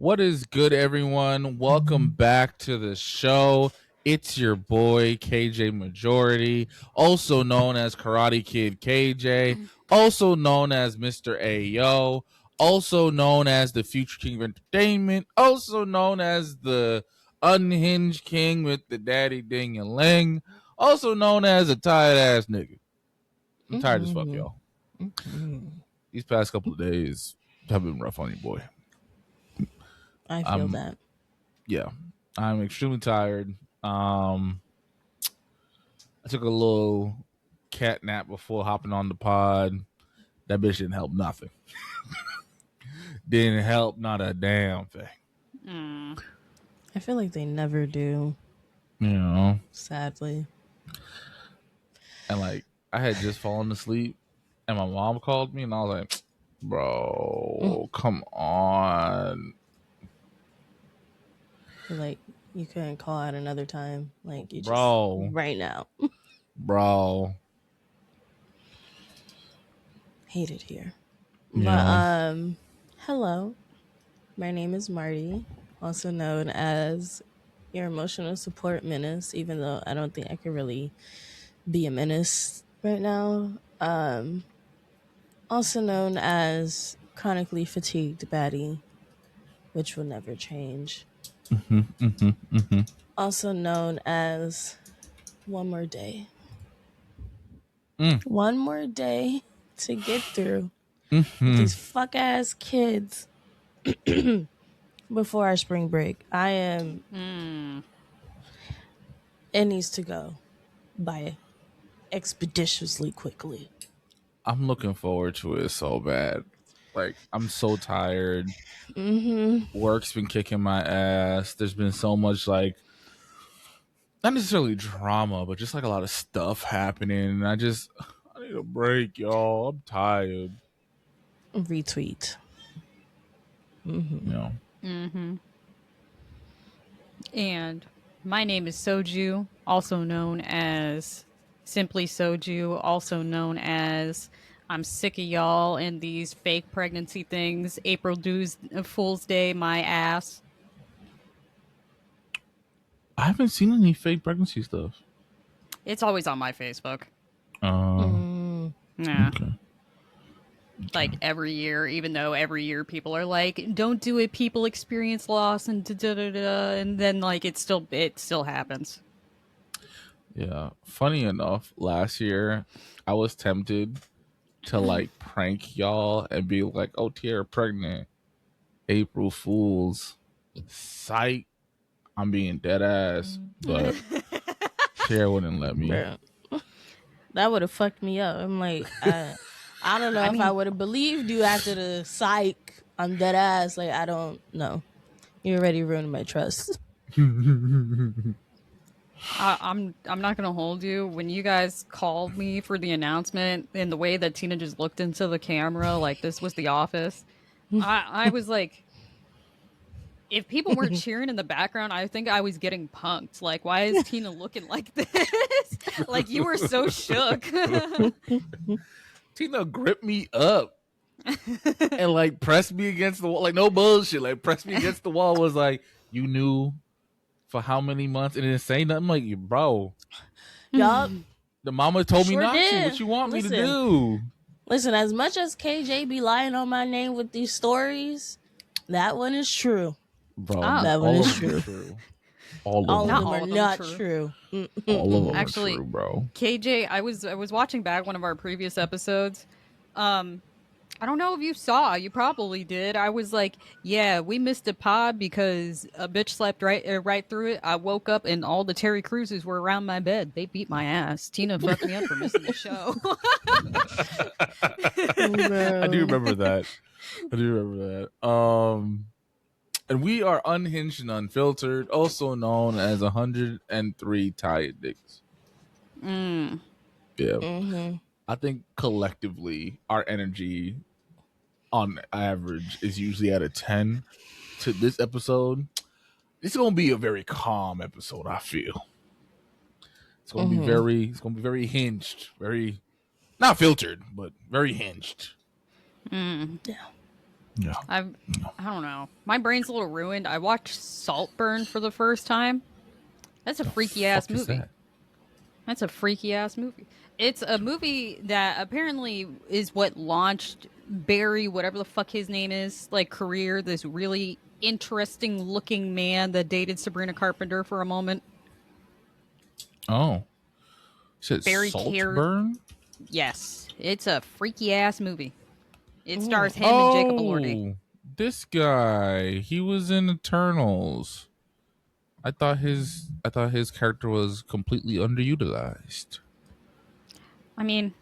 What is good, everyone? Welcome back to the show. It's your boy, KJ Majority, also known as Karate Kid KJ, also known as Mr. Ayo, also known as the Future King of Entertainment, also known as the Unhinged King with the Daddy Ding and Ling, also known as a tired ass nigga. I'm tired as fuck, y'all. These past couple of days have been rough on you, boy. I feel that. Yeah, I'm extremely tired. I took a little cat nap before hopping on the pod. That bitch didn't help nothing. Didn't help not a damn thing. I feel like they never do. You know, sadly. And like I had just fallen asleep, and my mom called me, and I was like, "Bro, come on." Like you couldn't call at another time. Like you Bro. just right now. Bro. Hate it here. Yeah. But hello. My name is Marty, also known as your emotional support menace, even though I don't think I can really be a menace right now. Also known as chronically fatigued baddie, which will never change. Also known as one more day. One more day to get through with these fuck ass kids before our spring break. I am. It needs to go by expeditiously quickly. I'm looking forward to it so bad. Like, I'm so tired. Work's been kicking my ass. There's been so much, like, not necessarily drama, but just like a lot of stuff happening. And I need a break, y'all. I'm tired. Retweet. You know. And my name is Soju, also known as Simply Soju, also known as I'm sick of y'all and these fake pregnancy things. April Fool's Day, my ass. I haven't seen any fake pregnancy stuff. It's always on my Facebook. Yeah. Okay. Like every year, even though every year people are like, don't do it, people experience loss and da-da-da-da, and then like it still happens. Yeah. Funny enough, last year I was tempted to like prank y'all and be like, "Oh, Tierra pregnant, April Fools, psych." I'm being dead ass, but Tierra wouldn't let me. Bro. That would have fucked me up. I'm like, I don't know if I would have believed you after the psych. I'm dead ass. Like, I don't know. You already ruined my trust. I'm not gonna hold you. When you guys called me for the announcement and the way that Tina just looked into the camera like this was The Office, I was like, if people weren't cheering in the background, I think I was getting punked. Like, why is Tina looking like this? Like, you were so shook. Tina gripped me up and like pressed me against the wall. Like, no bullshit. Like, pressed me against the wall. Was like, you knew for how many months and didn't say nothing. Like, bro. Yup. The mama told me not to. What you want me to do? Listen, as much as KJ be lying on my name with these stories, that one is true. Bro, that one is true. All of them are not true. All of them Actually, are true, bro. KJ, I was watching back one of our previous episodes. I don't know if you saw. You probably did. I was like, yeah, we missed a pod because a bitch slept right through it. I woke up and all the Terry Cruzes were around my bed. They beat my ass. Tina fucked me up for missing the show. I do remember that. And we are Unhinged and Unfiltered, also known as 103 Tired Dicks. Yeah. I think collectively our energy on average is usually at a 10 to this episode. It's going to be a very calm episode, I feel. It's going to be very hinged, very not filtered, but very hinged. Yeah. Yeah. I don't know. My brain's a little ruined. I watched Saltburn for the first time. That's a The freaky ass fuck is movie. that? That's a freaky ass movie. It's a movie that apparently is what launched Barry, whatever the fuck his name is, like career. This really interesting looking man that dated Sabrina Carpenter for a moment. Oh, you said Barry cared. Saltburn? Yes, it's a freaky ass movie. It stars Mm. him and Jacob Elordi. Oh, this guy. He was in Eternals. I thought his character was completely underutilized. I mean,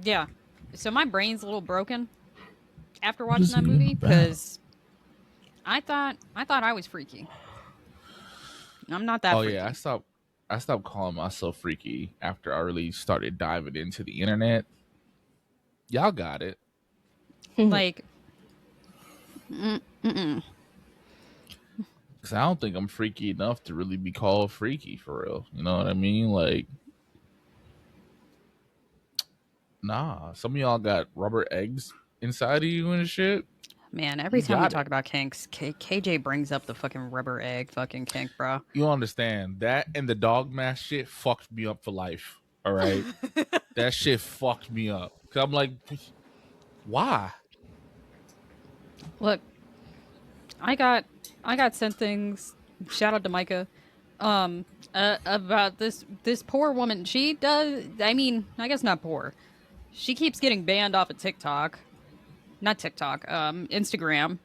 yeah. So my brain's a little broken after What watching is that it even movie about? because I thought I was freaky. I'm not that Oh freaky. yeah, I stopped calling myself freaky after I really started diving into the internet. Y'all got it. Like, Cause I don't think I'm freaky enough to really be called freaky for real. You know what I mean? Like, nah. Some of y'all got rubber eggs inside of you and shit. man, every You time we got talk it. about kinks, KJ brings up the fucking rubber egg fucking kink, bro. You understand that? And the dog mask shit fucked me up for life. All right, that shit fucked me up. Cause I'm like, why? Look, I got sent things. Shout out to Micah. About this poor woman. She does. I mean, I guess not poor. She keeps getting banned off of TikTok. Not TikTok. Instagram.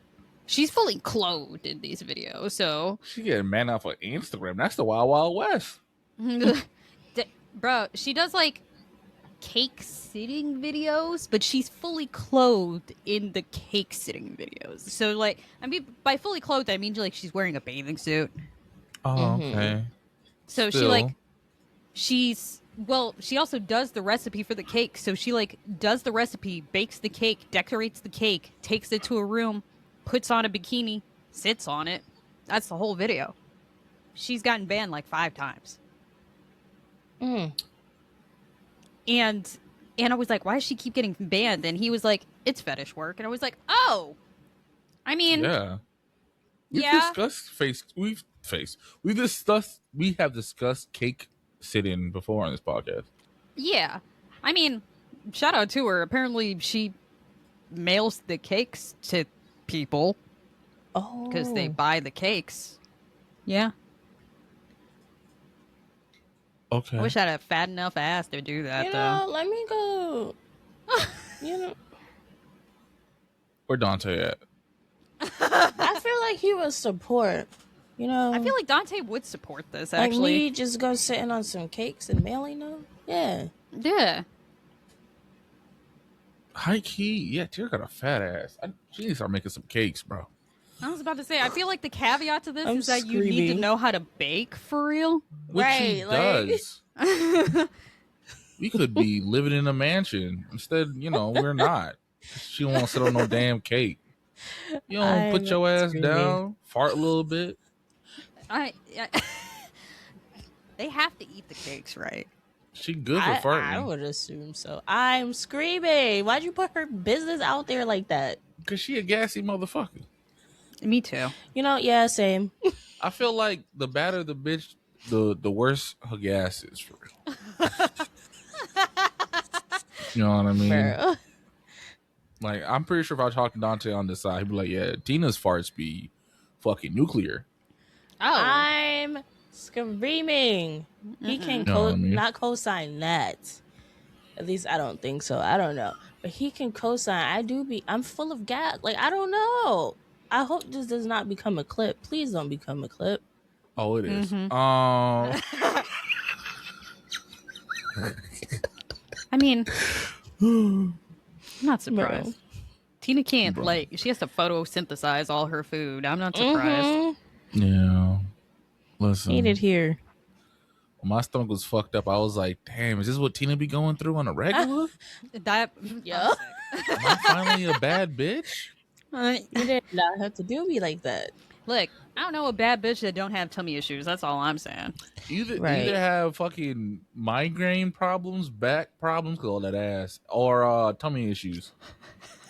She's fully clothed in these videos, so She getting man off of Instagram. That's the Wild Wild West. bro, she does like cake sitting videos, but she's fully clothed in the cake sitting videos. So like, I mean, by fully clothed, I mean like she's wearing a bathing suit. Oh, okay. So she like, Still, she also does the recipe for the cake. So she like does the recipe, bakes the cake, decorates the cake, takes it to a room, puts on a bikini, sits on it. That's the whole video. She's gotten banned like 5 times. Mm. And I was like, why does she keep getting banned? And he was like, it's fetish work. And I was like, oh, I mean, yeah. We've yeah, discussed face. We have discussed cake sitting before on this podcast. yeah. I mean, shout out to her. Apparently, she mails the cakes to people because they Oh. buy the cakes. Yeah. Okay. I wish I had a fat enough ass to do that, You though. know, let me go. You know, Where Dante at? I feel like he would support. You know, I feel like Dante would support this, like actually. me just go sitting on some cakes and mailing them. Yeah. Yeah. High key. Yeah, Tira got a fat ass. She needs to start making some cakes, bro. I was about to say, I feel like the caveat to this I'm is that you need to screaming. know how to bake for real. Which she Right, like- does. We could be living in a mansion. Instead, we're not. She won't sit on no damn cake. You don't put I'm your ass screaming. down, fart a little bit. They have to eat the cakes, right? She good for I farting. would assume so. I'm screaming. Why'd you put her business out there like that? Because she a gassy motherfucker. Me too. You know, yeah, same. I feel like the badder the bitch, the worse her gas is for real. You know what I mean? Bro. Like, I'm pretty sure if I talk to Dante on this side, he'd be like, yeah, Tina's farts be fucking nuclear. Oh, I'm screaming. He can know what I mean? not co-sign that. At least I don't think so. I don't know. But he can co-sign. I'm full of gas. Like, I don't know. I hope this does not become a clip. Please don't become a clip. Oh, it is. I mean, I'm not surprised. Bro. Tina can't, Bro. like, she has to photosynthesize all her food. I'm not surprised. Mhm. Yeah. Listen. Eat it here. When my stomach was fucked up, I was like, damn, is this what Tina be going through on a regular? That, Yeah. Am I finally a bad bitch? You did not have to do me like that. Look, I don't know a bad bitch that don't have tummy issues. That's all I'm saying. Right. Either have fucking migraine problems, back problems, cause all that ass, or tummy issues.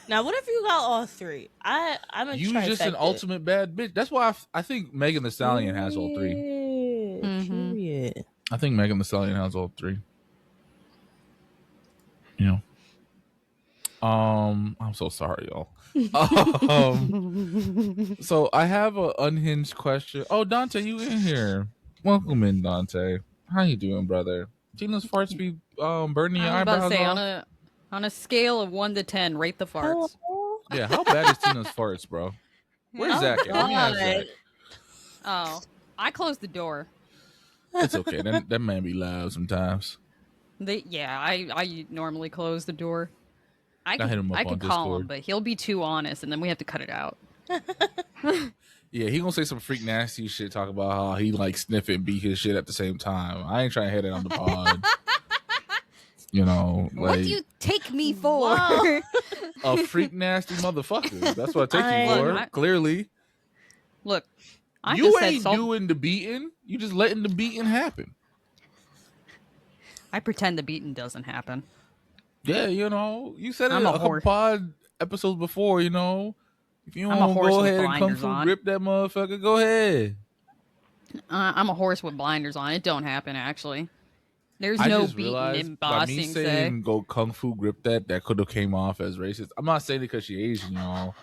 Now, what if you got all three? I'm a You just an trifecta. ultimate bad bitch. That's why I think Megan Thee Stallion has all three. Period. I think Megan Thee Stallion has all three. You know. I'm so sorry, y'all. So I have an unhinged question. Oh, Dante, you in here? Welcome in, Dante. How you doing, brother? Tina's farts be burning I your was about to eyebrows say off. on a scale of 1 to 10, rate the Hello. farts. Yeah, how bad is Tina's farts, bro? Where's Oh Zach at? Let me ask God. Zach. Oh, I closed the door. It's okay. That man be loud sometimes. I normally close the door. I I hit could him I up on could call him, Discord. but he'll be too honest, and then we have to cut it out. Yeah, he gonna say some freak nasty shit. Talk about how he like sniff and beat his shit at the same time. I ain't trying to hit it on the pod. You know, What like do you take me for? Whoa. a freak nasty motherfucker. That's what I take you I'm for. Clearly, Look, I you just said ain't doing the beating. You just letting the beating happen. I pretend the beating doesn't happen. Yeah, you know, you said it I'm a a couple horse. pod episodes before. You know, if you I'm a want to horse go with ahead and kung blinders fu on. grip that motherfucker, go ahead. I'm a horse with blinders on. It don't happen, actually. There's I no just beating realized in by me boxing, say. saying go kung fu grip that could have came off as racist. I'm not saying it because she Asian, y'all.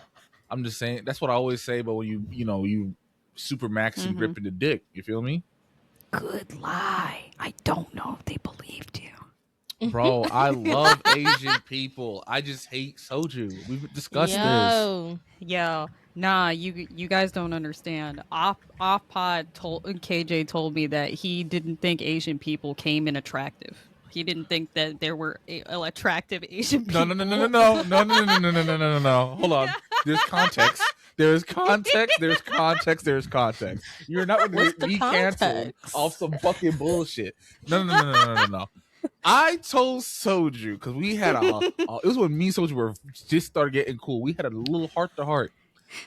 I'm just saying that's what I always say. But when you super max and gripping the dick, you feel me? Good lie. I don't know if they believed you. Bro, I love Asian people. I just hate soju. We've discussed this. Yo. Yo, nah, you guys don't understand. Off pod told KJ told me that he didn't think Asian people came in attractive. He didn't think that there were attractive Asian people. No. Hold on. There's context. There's context. There's context. There's context. You're not going to What's get the me canceled context? off some fucking bullshit. No. I told Soju because we had it was when me and Soju were just started getting cool. We had a little heart to heart,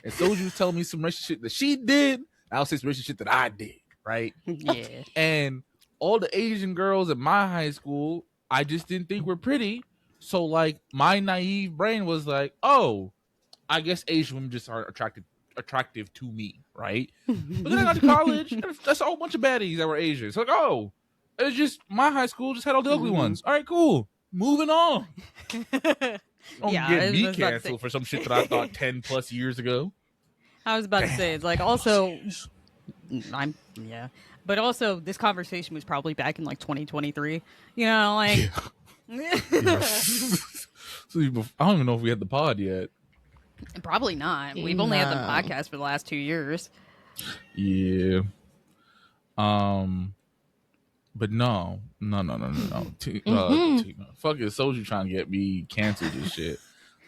and Soju was telling me some racist shit that she did. I'll say some racist shit that I did, right? Yeah. And all the Asian girls at my high school, I just didn't think were pretty. So like my naive brain was like, oh, I guess Asian women just aren't attractive to me, right? But then I got to college, and that's a whole bunch of baddies that were Asian. It's like, oh, it's just my high school just had all the ugly ones. All right, cool. Moving on. Don't Yeah, get I me was about to canceled say- for some shit that I thought 10 plus years ago. I was about to say it's like also yeah. But also this conversation was probably back in like 2023. You know, like So I don't even know if we had the pod yet. probably not. We've only had the No. podcast for the last 2 years. Yeah. But no. Fuck it, Soju trying to get me canceled and shit.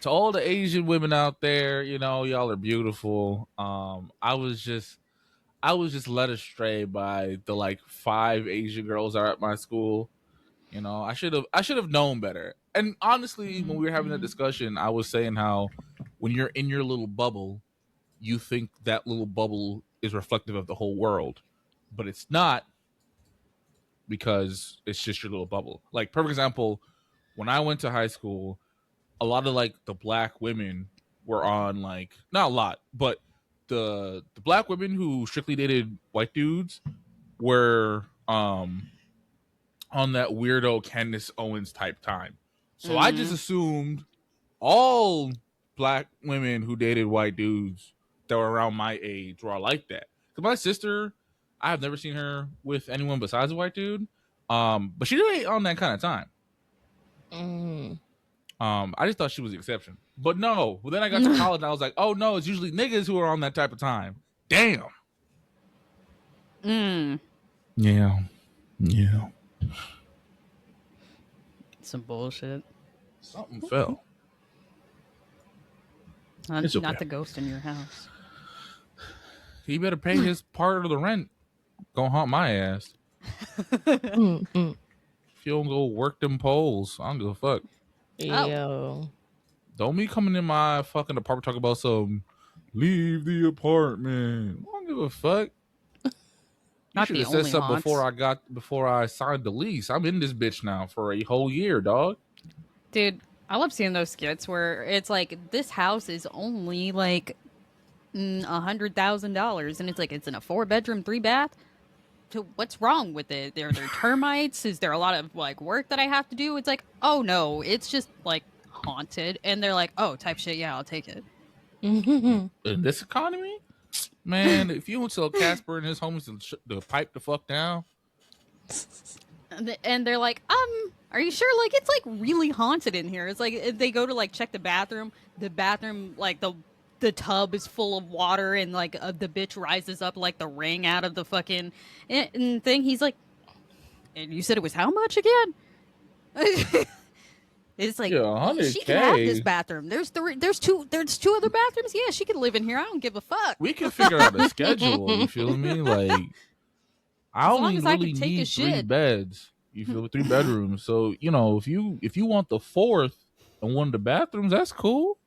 To all the Asian women out there, you know, y'all are beautiful. I was just led astray by the like 5 Asian girls that are at my school. You know, I should have known better. And honestly, when we were having that discussion, I was saying how when you're in your little bubble, you think that little bubble is reflective of the whole world, but it's not, because it's just your little bubble. Like, perfect example, when I went to high school, a lot of like the black women were on, like, not a lot, but the black women who strictly dated white dudes were on that weirdo Candace Owens type time. So I just assumed all black women who dated white dudes that were around my age were all like that. Because my sister, I have never seen her with anyone besides a white dude. But she really ain't on that kind of time. I just thought she was the exception. But no. Well, then I got to college and I was like, oh no, it's usually niggas who are on that type of time. Damn. Yeah. Some bullshit. Something fell. It's okay. Not the ghost in your house. He better pay his part of the rent. Go haunt my ass. If you don't go work them poles, I don't give a fuck. Yo. Don't be coming in my fucking apartment talking about some leave the apartment. I don't give a fuck. Not You the should have said only something haunts. before I signed the lease. I'm in this bitch now for a whole year, dog. Dude, I love seeing those skits where it's like this house is only like $100,000, and it's like it's in a 4-bedroom, 3-bath. So what's wrong with it? Are there termites? Is there a lot of like work that I have to do? It's like, oh no, it's just like haunted, and they're like, oh, type shit, yeah, I'll take it. In this economy, man, if you don't tell Casper and his homies to pipe the fuck down, And they're like, are you sure? Like, it's like really haunted in here. It's like if they go to like check the bathroom, like the tub is full of water, and like the bitch rises up like the ring out of the fucking thing. He's like, and you said it was how much again? It's like yeah, she can have this 100K. bathroom. There's two other bathrooms. Yeah, she can live in here. I don't give a fuck. We can figure out a schedule. You feel me? Like, I As long only as I can really take a need 3 shit. beds. You feel me? 3 bedrooms. So if you want the 4th and one of the bathrooms, that's cool.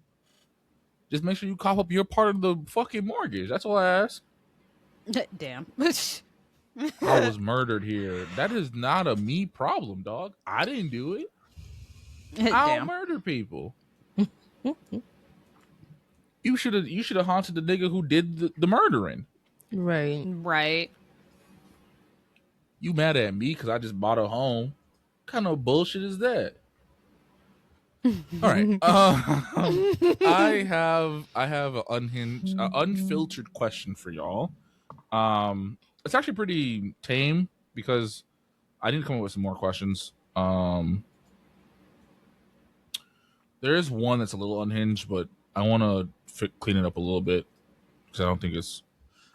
Just make sure you cough up your part of the fucking mortgage. That's all I ask. Damn. I was murdered here. That is not a me problem, dog. I didn't do it. I don't Damn. murder people. You should have haunted the nigga who did the murdering. Right. Right. You mad at me because I just bought a home? What kind of bullshit is that? All right. I have an unfiltered question for y'all. It's actually pretty tame because I need to come up with some more questions. There is one that's a little unhinged, but I want to clean it up a little bit because I don't think it's.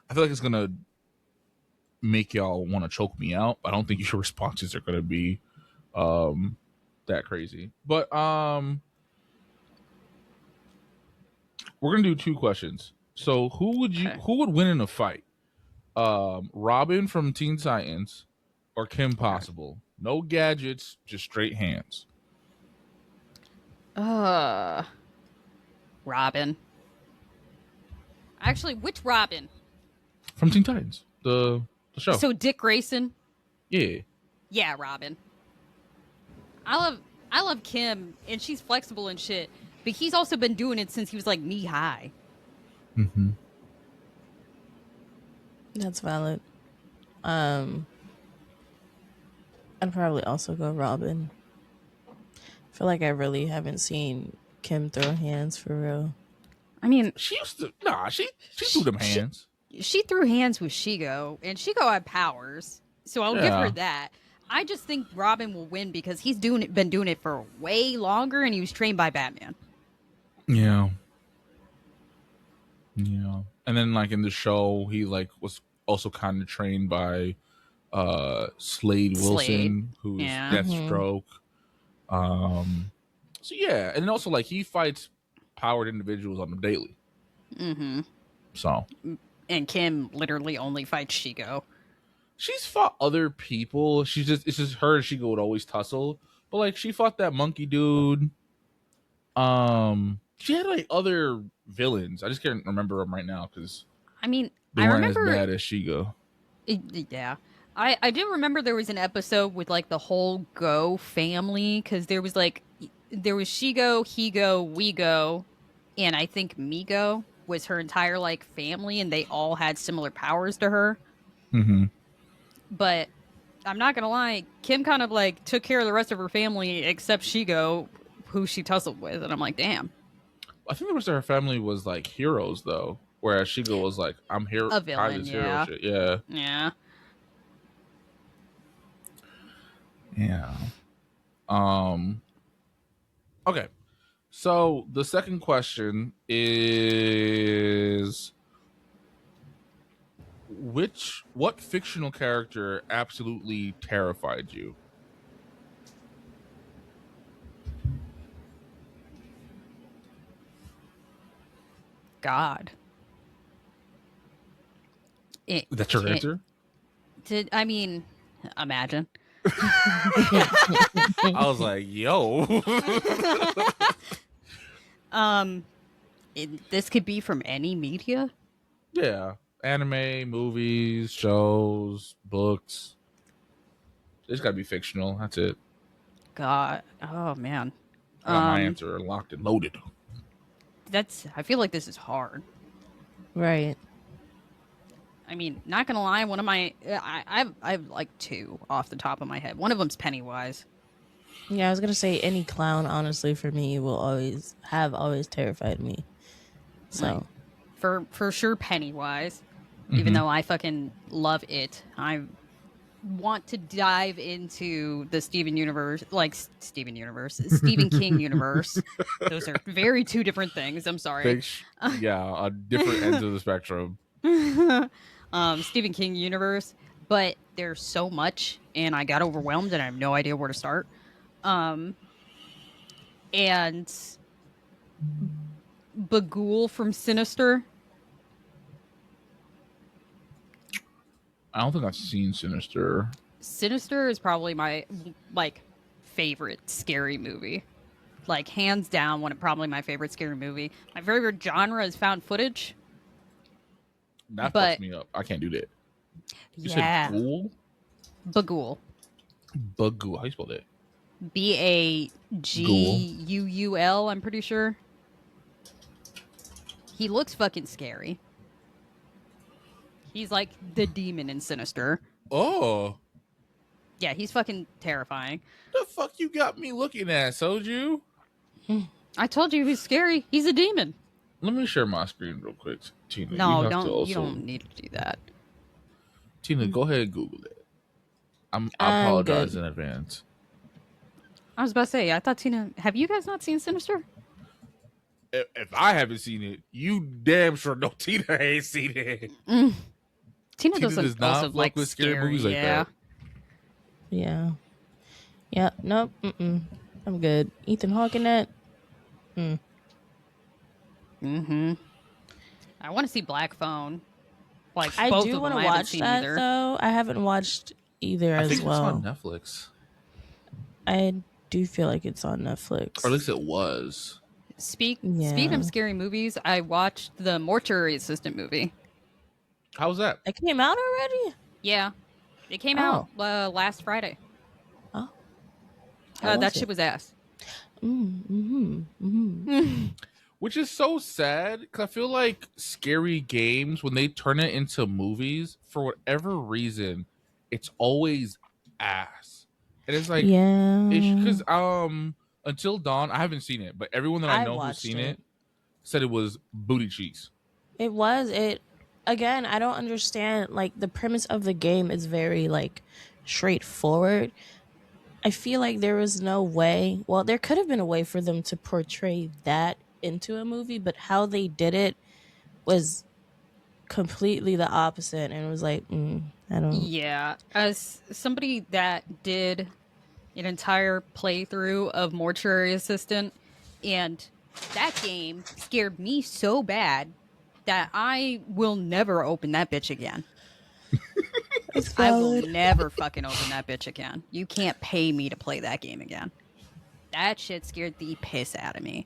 I feel like it's gonna make y'all want to choke me out. I don't think your responses are gonna be that crazy. But we're gonna do 2 questions. So who would win in a fight? Robin from Teen Titans or Kim Possible? No gadgets, just straight hands. Robin. Actually, which Robin? From Teen Titans, the show. So Dick Grayson. Yeah. Yeah, Robin. I love Kim, and she's flexible and shit. But he's also been doing it since he was like knee high. Mm-hmm. That's valid. I'd probably also go Robin. I feel like I really haven't seen Kim throw hands for real. I mean, She used to. Nah, she threw them hands. She threw hands with Shigo, and Shigo had powers, so I'll give her that. I just think Robin will win because he's been doing it for way longer, and he was trained by Batman. Yeah. Yeah. And then like in the show, he like was also kind of trained by Slade Wilson, who's Deathstroke. So yeah, and then also like he fights powered individuals on the daily. Mm-hmm. So. And Kim literally only fights Shigo. She's fought other people. It's just her and Shigo would always tussle. But like she fought that monkey dude. She had like other villains. I just can't remember them right now because I mean, they weren't as bad as Shigo. Yeah. I do remember there was an episode with like the whole Go family because there was Shigo, Higo, Wego, and I think Migo was her entire like family, and they all had similar powers to her. Mm-hmm. But I'm not gonna lie, Kim kind of like took care of the rest of her family except Shigo, who she tussled with, and I'm like, damn. I think the rest of her family was like heroes though, whereas Shigo was like, I'm here, a villain, hero shit. Yeah. Yeah. Yeah. Okay. So the second question is what fictional character absolutely terrified you? God. That's your answer? I mean, imagine. I was like, yo. This could be from any media. Yeah. Anime, movies, shows, books. It's gotta be fictional. That's it. God. Oh, man. I got my Um, answer locked and loaded. I feel like this is hard. Right. I mean, not gonna lie, one of my I have like two off the top of my head. One of them's Pennywise. Yeah, I was gonna say any clown, honestly, for me will always terrified me. Like, So for sure Pennywise. Even Mm-hmm. though I fucking love it, I want to dive into the Steven universe, Stephen King universe. Those are very two different things. I'm sorry. Yeah, on different ends of the spectrum. Stephen King universe, but there's so much, and I got overwhelmed, and I have no idea where to start. Um, and Bagul from Sinister. I don't think I've seen Sinister. Sinister is probably my like favorite scary movie. Like hands down, probably my favorite scary movie. My favorite genre is found footage. That fucks But me up. I can't do that. You said yeah, ghoul? Bagul. Bagul. How you spell that? Ghoul. Baguul. I'm pretty sure. He looks fucking scary. He's like the demon in Sinister. Oh. Yeah, he's fucking terrifying. The fuck you got me looking at, Soju? I told you he's scary. He's a demon. Let me share my screen real quick. Tina, No, you have don't. to also... You don't need to do that. Tina, go ahead and Google it. I I'm apologize good. in advance. I was about to say, I thought Tina. Have you guys not seen Sinister? If I haven't seen it, you damn sure know Tina ain't seen it. Tina Tina doesn't does not also fuck like with scary movies like yeah. that. yeah. Yeah. Nope. I'm good. Ethan Hawke in that. Mm-hmm. I want to see Black Phone. Like I both do of want them, to I haven't watch seen that either. though. I haven't watched either I as think it's well. on Netflix. I do feel like it's on Netflix. Or at least it was. Speaking of scary movies, I watched the Mortuary Assistant movie. How was that? It came out already? Yeah, it came Oh. out last Friday. Oh. How That was shit it? was ass. Which is so sad because I feel like scary games, when they turn it into movies, for whatever reason, it's always ass. And it's like, Yeah. because Until Dawn, I haven't seen it, but everyone that I know who's watched seen it. it said it was booty cheeks. It was. Again, I don't understand. Like, the premise of the game is very, like, straightforward. I feel like there was no way. Well, there could have been a way for them to portray that into a movie, but how they did it was completely the opposite. And it was like, I don't. Yeah, as somebody that did an entire playthrough of Mortuary Assistant, and that game scared me so bad that I will never open that bitch again. I will never fucking open that bitch again. You can't pay me to play that game again. That shit scared the piss out of me.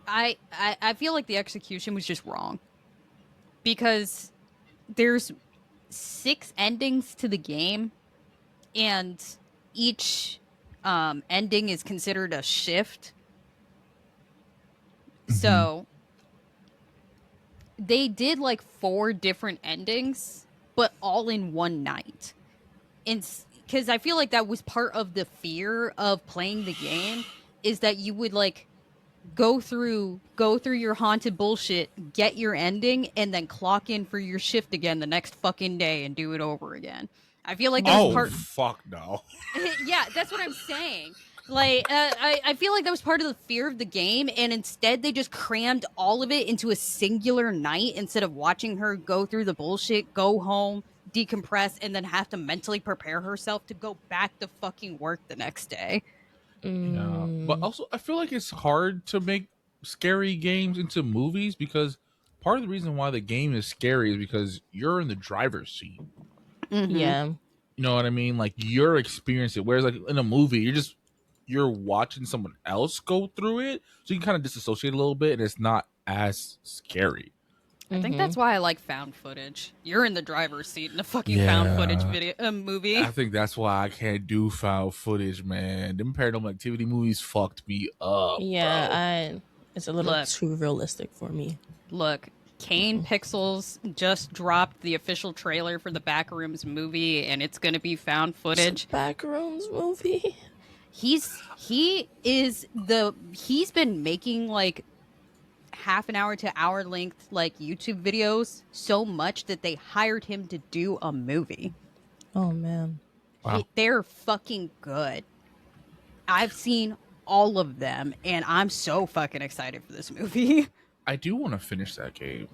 I feel like the execution was just wrong. Because there's 6 endings to the game, and each ending is considered a shift. So they did like 4 different endings, but all in one night. And because I feel like that was part of the fear of playing the game, is that you would like go through your haunted bullshit, get your ending, and then clock in for your shift again the next fucking day and do it over again. I feel like that was part. Fuck no. Yeah, that's what I'm saying. Like, I feel like that was part of the fear of the game, and instead they just crammed all of it into a singular night instead of watching her go through the bullshit, go home, decompress, and then have to mentally prepare herself to go back to fucking work the next day. Yeah, but also I feel like it's hard to make scary games into movies because part of the reason why the game is scary is because you're in the driver's seat. Yeah. You know what I mean? Like you're experiencing it. Whereas like in a movie, you're watching someone else go through it, so you can kind of disassociate a little bit, and it's not as scary. I think that's why I like found footage. You're in the driver's seat in a fucking found footage video movie. I think that's why I can't do found footage, man. Them Paranormal Activity movies fucked me up, Yeah, bro. it's a little too realistic for me. Look, Kane Pixels just dropped the official trailer for the Backrooms movie, and it's gonna be found footage. Backrooms movie. He's been making like half an hour to hour length like YouTube videos so much that they hired him to do a movie. Oh man. Wow. They're fucking good. I've seen all of them, and I'm so fucking excited for this movie. I do want to finish that game.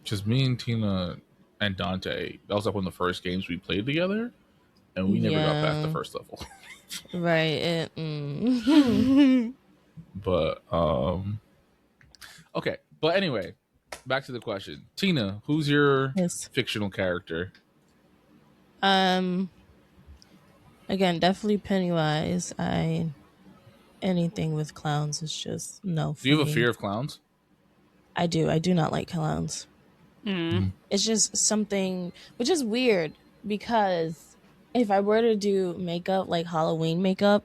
Just me and Tina and Dante, that was like one of the first games we played together, and we never got past the first level. Right. But okay. But anyway, back to the question. Tina, who's your fictional character? Again, definitely Pennywise. Anything with clowns is just no. Do you have a fear of clowns? I do. I do not like clowns. It's just something, which is weird because if I were to do makeup, like Halloween makeup,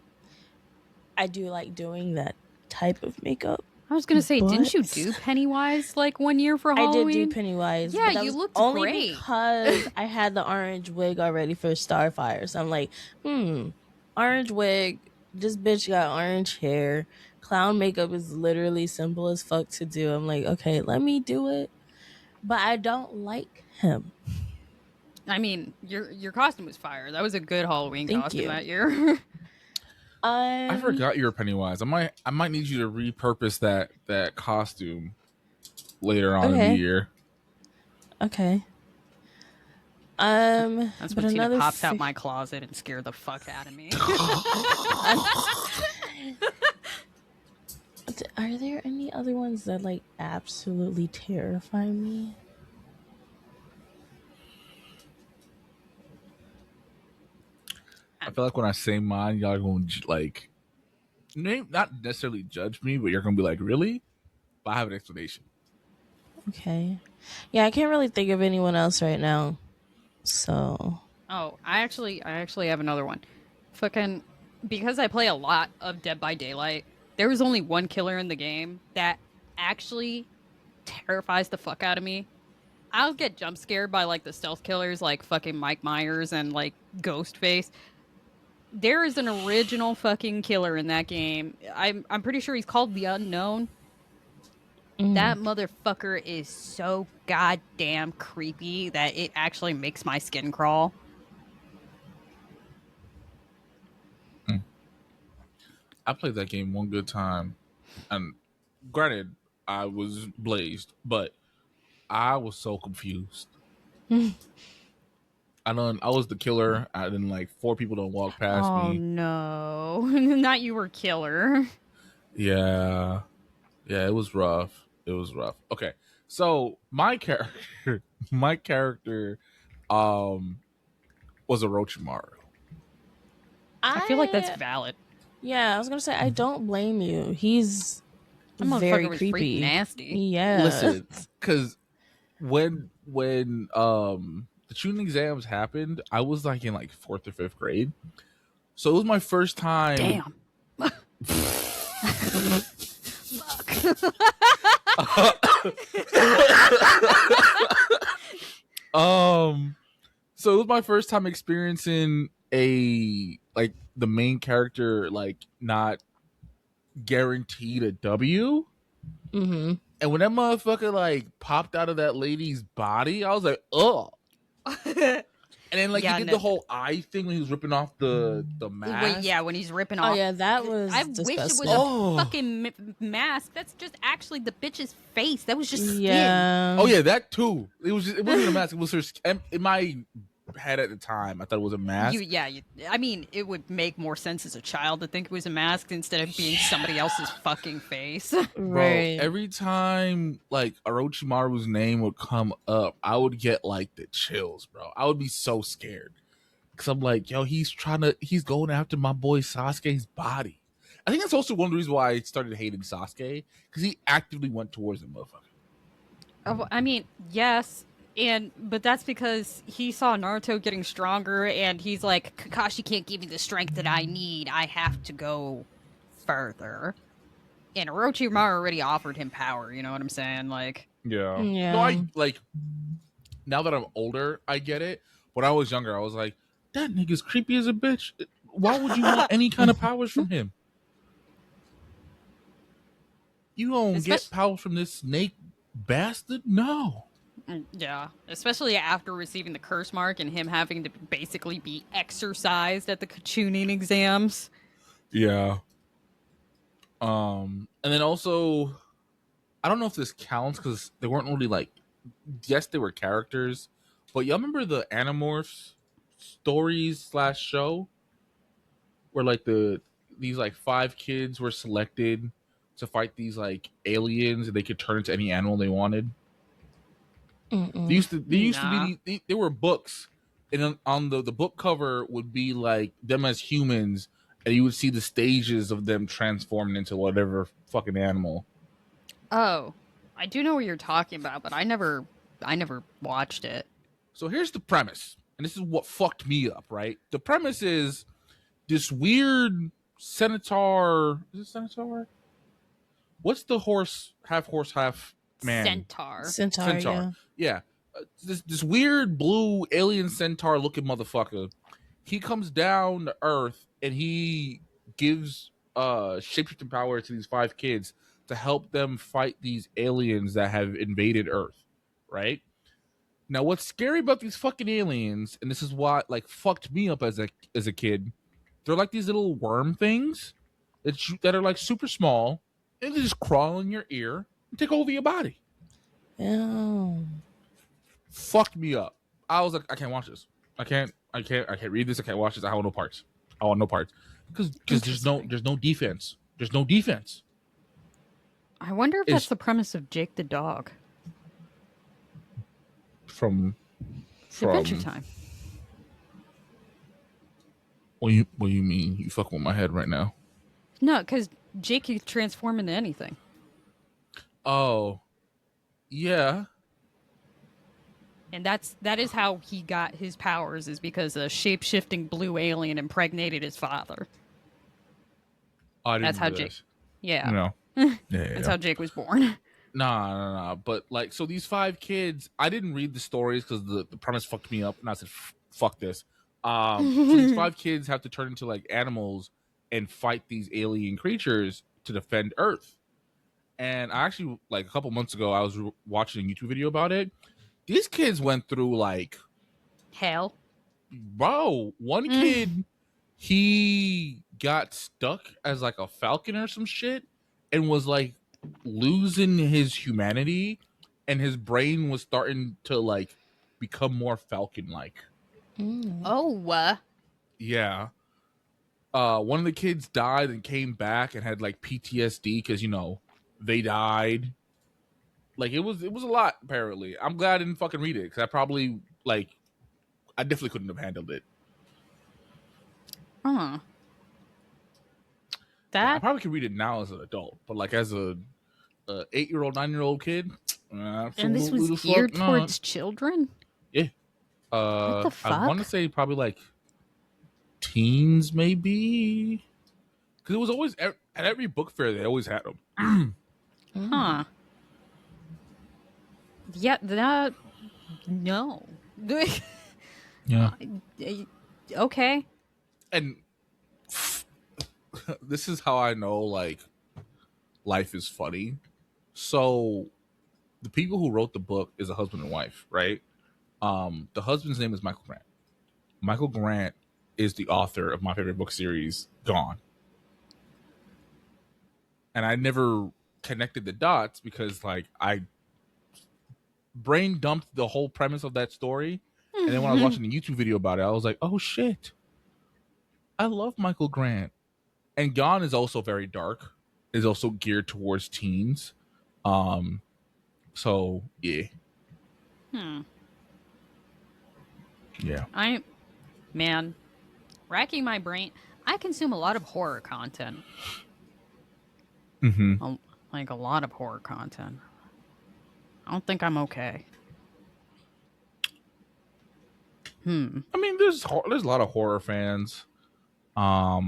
I do like doing that type of makeup. I was gonna say, didn't you do Pennywise like one year for Halloween? I did do Pennywise. Yeah, you looked only great. Because I had the orange wig already for Starfire. So I'm like, orange wig. This bitch got orange hair. Clown makeup is literally simple as fuck to do. I'm like, okay, let me do it. But I don't like him. I mean, your costume was fire. That was a good Halloween costume that year. I forgot you were Pennywise. I might need you to repurpose that costume later on in the year. Okay. That's when Tina pops out my closet and scared the fuck out of me. Are there any other ones that like absolutely terrify me? I feel like when I say mine, y'all are going to like, not necessarily judge me, but you're going to be like, really? But I have an explanation. Okay. Yeah, I can't really think of anyone else right now. So. Oh, I actually have another one. Fucking, because I play a lot of Dead by Daylight, there was only one killer in the game that actually terrifies the fuck out of me. I'll get jump scared by like the stealth killers like fucking Mike Myers and like Ghostface. There is an original fucking killer in that game. I'm pretty sure he's called the Unknown. That motherfucker is so goddamn creepy that it actually makes my skin crawl. I played that game one good time, and granted, I was blazed, but I was so confused. I was the killer, and then like 4 people don't walk past me. Oh no, not you were killer. Yeah, it was rough. It was rough. Okay, so my character, was Orochimaru. I feel like that's valid. Yeah, I was gonna say I don't blame you. He's very creepy, nasty. Yeah. Listen, because when the tuning exams happened, I was like in like 4th or 5th grade, so it was my first time. Damn. So it was my first time experiencing the main character like not guaranteed a W. Mm-hmm. And when that motherfucker like popped out of that lady's body, I was like, ugh. And then like he did the whole eye thing when he was ripping off the mask. Wait, when he's ripping off. Oh yeah, that was. I disgusting. wish it was a fucking mask. That's just actually the bitch's face. That was just skin. Oh yeah, that too. It wasn't even a mask. It was her. In my head at the time, I thought it was a mask. I mean, it would make more sense as a child to think it was a mask instead of being somebody else's fucking face. Right. Bro, every time like Orochimaru's name would come up, I would get like the chills, bro. I would be so scared because I'm like, yo, he's going after my boy Sasuke's body. I think that's also one of the reasons why I started hating Sasuke, because he actively went towards the motherfucker. Oh, I mean, yes, but that's because he saw Naruto getting stronger, and he's like, Kakashi can't give me the strength that I need. I have to go further. And Orochimaru already offered him power. You know what I'm saying? Like, Yeah. No, Yeah. I like. Now that I'm older, I get it. When I was younger, I was like, that nigga's creepy as a bitch. Why would you want any kind of powers from him? You don't get especially, powers from this snake bastard? No. yeah, especially after receiving the curse mark and him having to basically be exercised at the Kachunin exams. Yeah. And then also, I don't know if this counts because they weren't really like, yes, they were characters, but y'all remember the Animorphs stories / show where like these like 5 kids were selected to fight these like aliens and they could turn into any animal they wanted. Mm-mm. They used to Nah. be they were books, and on the book cover would be like them as humans, and you would see the stages of them transforming into whatever fucking animal. Oh, I do know what you're talking about, but I never watched it. So here's the premise, and this is what fucked me up. Right, the premise is this weird centaur. Is it centaur? What's the horse, half man? Centaur. Centaur, Centaur. yeah. Yeah. This weird blue alien centaur looking motherfucker. He comes down to Earth and he gives shapeshifting power to these 5 kids to help them fight these aliens that have invaded Earth. Right? Now what's scary about these fucking aliens, and this is what like fucked me up as a kid, they're like these little worm things that are like super small, and they just crawl in your ear and take over your body. Oh. Fucked me up. I was like, I can't watch this. I can't read this. I can't watch this. I want no parts. I want no parts. Because there's no defense. There's no defense. I wonder if It's that's the premise of Jake the dog. from Adventure Time. What you mean? You fucking with my head right now. No, because Jake can transform into anything. Oh. Yeah. And that is how he got his powers, is because a shape-shifting blue alien impregnated his father. I didn't That's how do Jake. this. Yeah. No. That's how Jake was born. Nah. But like, so these 5 kids, I didn't read the stories because the premise fucked me up, and I said, "Fuck this." So these 5 kids have to turn into like animals and fight these alien creatures to defend Earth. And I actually, like a couple months ago, I was watching a YouTube video about it. These kids went through like, Hell. bro, one kid, he got stuck as like a falcon or some shit and was like losing his humanity, and his brain was starting to like become more falcon like. Oh. Yeah. One of the kids died and came back and had like PTSD because they died. Like it was a lot. Apparently, I'm glad I didn't fucking read it because I definitely couldn't have handled it. I probably could read it now as an adult, but like as a 8-year-old, 9-year-old kid, and this was geared towards children? Yeah. What the fuck? I want to say probably like teens, maybe, because it was always at every book fair they always had them. Huh. Yeah, that... No. Yeah. Okay. And this is how I know like life is funny. So the people who wrote the book is a husband and wife, right? The husband's name is Michael Grant. Michael Grant is the author of my favorite book series, Gone. And I never connected the dots because like I brain dumped the whole premise of that story. And then when I was watching the YouTube video about it, I was like, oh shit. I love Michael Grant. And Gone is also very dark. Is also geared towards teens. So yeah. Yeah. Man, racking my brain. I consume a lot of horror content. Mm-hmm. Like a lot of horror content. I don't think I'm okay. I mean, there's a lot of horror fans. Yeah.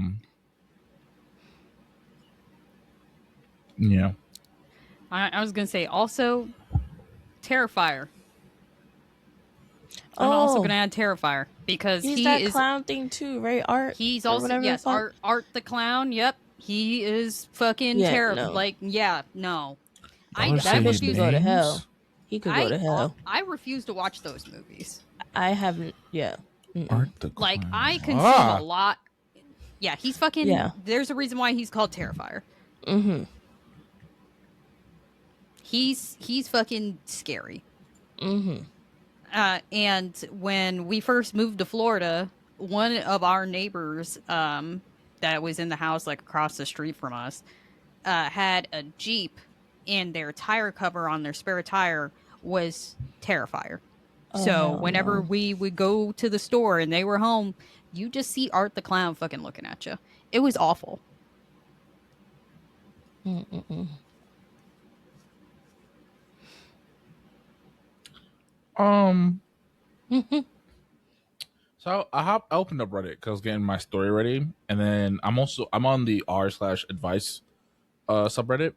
I was gonna say also Terrifier. I'm also Oh, gonna add Terrifier because he's that clown thing too, right? Art he's or also whatever the yes, fuck. Art the Clown. Yep. He is fucking Yeah, terrible. no. Like, yeah, no. Y'all are I That saying bitch could refuse go to names? hell. He could go to hell. I refuse to watch those movies. I haven't. Yeah. Art Mm-mm. the Like, Clown. I consume a Ah. lot. Yeah, he's fucking Yeah. there's a reason why he's called Terrifier. Mm-hmm. He's fucking scary. Mm-hmm. And when we first moved to Florida, one of our neighbors that was in the house like across the street from us had a Jeep, and their tire cover on their spare tire was Terrifier. Oh So hell whenever no. we would go to the store and they were home, you just see Art the Clown fucking looking at you. It was awful. Mm-mm. Um. So I opened up Reddit because I was getting my story ready, and then I'm on the r/advice subreddit,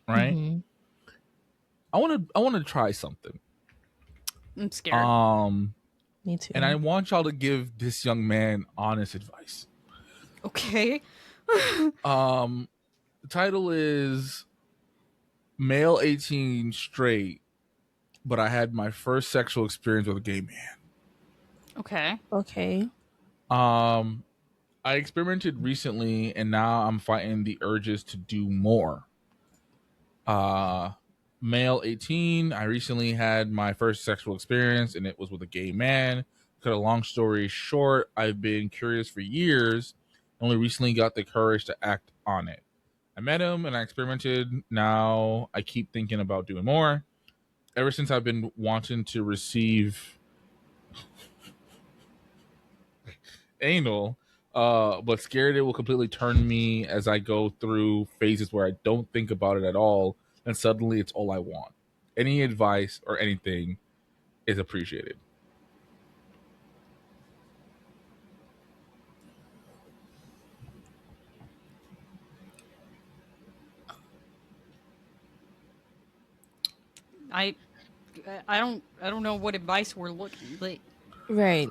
right? Mm-hmm. I want to try something. I'm scared. Me too. And I want y'all to give this young man honest advice. Okay. The title is Male 18 Straight, but I had my first sexual experience with a gay man. Okay. Okay. I experimented recently and now I'm fighting the urges to do more. Male 18, I recently had my first sexual experience and it was with a gay man. Cut a long story short, I've been curious for years, only recently got the courage to act on it. I met him and I experimented. Now I keep thinking about doing more. Ever since I've been wanting to receive anal, but scared it will completely turn me as I go through phases where I don't think about it at all, and suddenly it's all I want. Any advice or anything is appreciated. I I don't know what advice we're looking like. Right.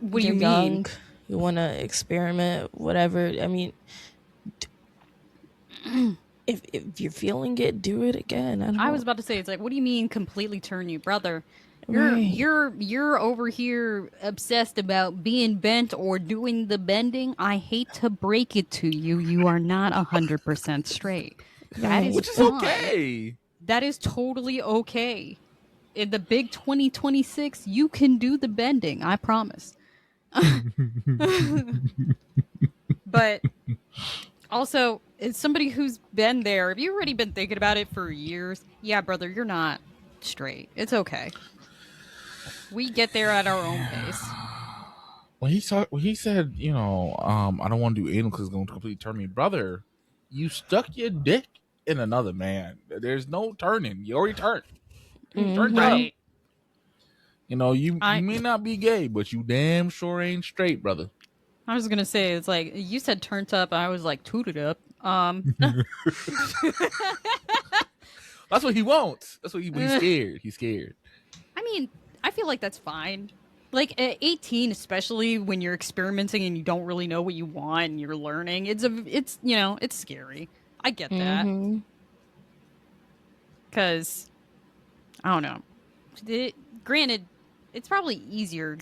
What do You're you mean? young. You want to experiment, whatever. I mean, if you're feeling it, do it again. I was about to say, it's like, what do you mean completely turn you, brother? Right. You're over here obsessed about being bent or doing the bending. I hate to break it to you, you are not 100% straight. That is Which is fine. okay. That is totally okay. In the big 2026, you can do the bending. I promise. But also, as somebody who's been there, have you already been thinking about it for years? Yeah, brother, you're not straight. It's okay. We get there at our own pace. When he said, I don't want to do anal because it's going to completely turn me, brother. You stuck your dick in another man. There's no turning. You already turned. Turned up. Right. You may not be gay, but you damn sure ain't straight, brother. I was gonna say, it's like you said turned up, and I was like tooted up. That's what he wants. That's what he's scared. He's scared. I mean, I feel like that's fine. Like at 18, especially when you're experimenting and you don't really know what you want and you're learning, it's scary. I get that. Because I don't know. Granted, it's probably easier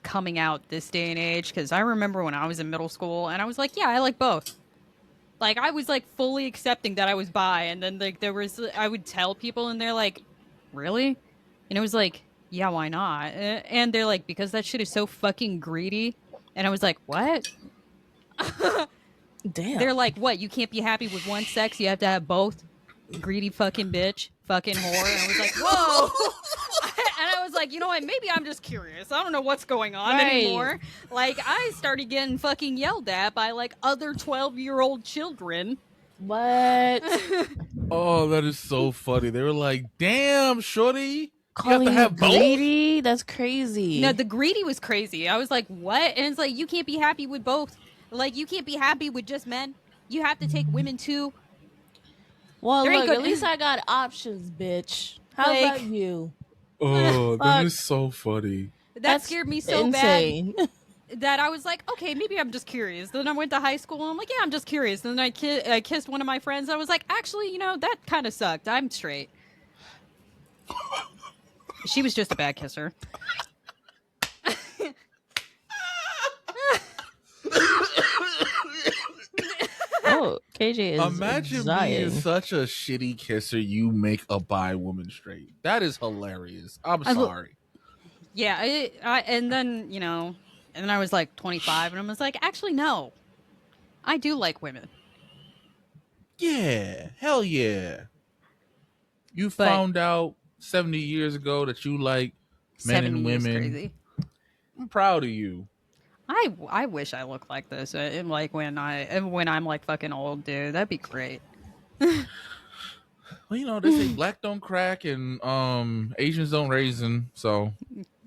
coming out this day and age, because I remember when I was in middle school and I was like, yeah, I like both. Like, I was like fully accepting that I was bi, and then like I would tell people and they're like, really? And it was like, yeah, why not? And they're like, because that shit is so fucking greedy. And I was like, what? Damn. They're like, what? You can't be happy with one sex? You have to have both? Greedy fucking bitch, fucking whore. And I was like, whoa. And I was like, you know what? Maybe I'm just curious. I don't know what's going on anymore. Like, I started getting fucking yelled at by like other 12-year-old children What? Oh, that is so funny. They were like, "Damn, shorty, you have to Calling you have both." greedy? That's crazy. No, the greedy was crazy. I was like, what? And it's like, you can't be happy with both. Like, you can't be happy with just men. You have to take women too. Well, There ain't look, at good. least I got options, bitch. How Like, about you? Oh, that Fuck. is so funny. that That's scared me so insane. bad that I was like, okay, maybe I'm just curious. Then I went to high school and I'm like, yeah, I'm just curious. And then I kissed one of my friends. I was like, actually, that kind of sucked. I'm straight. She was just a bad kisser. Oh, KJ is Imagine being dying. such a shitty kisser you make a bi woman straight. That is hilarious. I'm sorry. Yeah, and then, and then I was like 25 and I was like, actually, no. I do like women. Yeah, hell yeah. You But found out 70 years ago that you like men and 70 is women. crazy. I'm proud of you. I wish I looked like this. Like when I'm like fucking old, dude. That'd be great. Well, they say black don't crack and Asians don't raisin. So,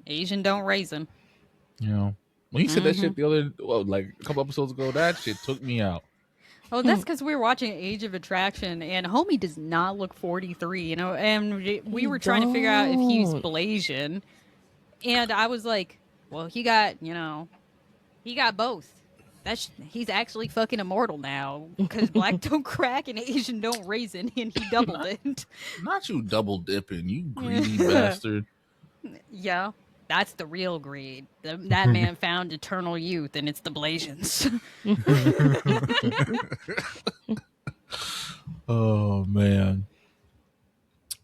Asian don't raisin. when you said that shit like a couple episodes ago, that shit took me out. Oh, that's because we were watching Age of Attraction, and homie does not look 43, and we were trying to figure out if he's Blasian, and I was like, well, he got both. He's actually fucking immortal now because black don't crack and Asian don't raisin, and he doubled it. Not you double dipping, you greedy bastard. Yeah, that's the real greed. That man found eternal youth, and it's the Blasians. Oh man.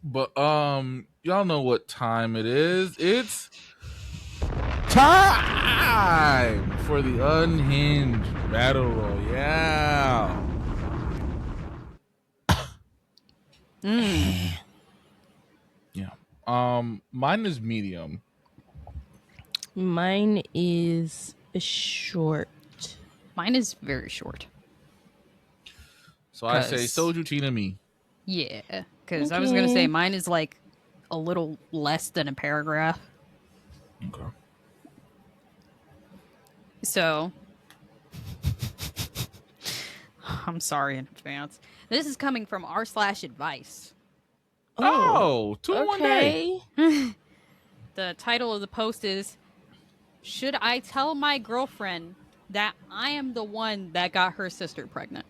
But y'all know what time it is. It's time for the Unhinged Battle Royale. Yeah. Mine is medium. Mine is short. Mine is very short. So I say soju tea me. Yeah, because I was going to say mine is like a little less than a paragraph. Okay. So, I'm sorry in advance. This is coming from r/advice. Oh, 2 in 1 day. The title of the post is, should I tell my girlfriend that I am the one that got her sister pregnant?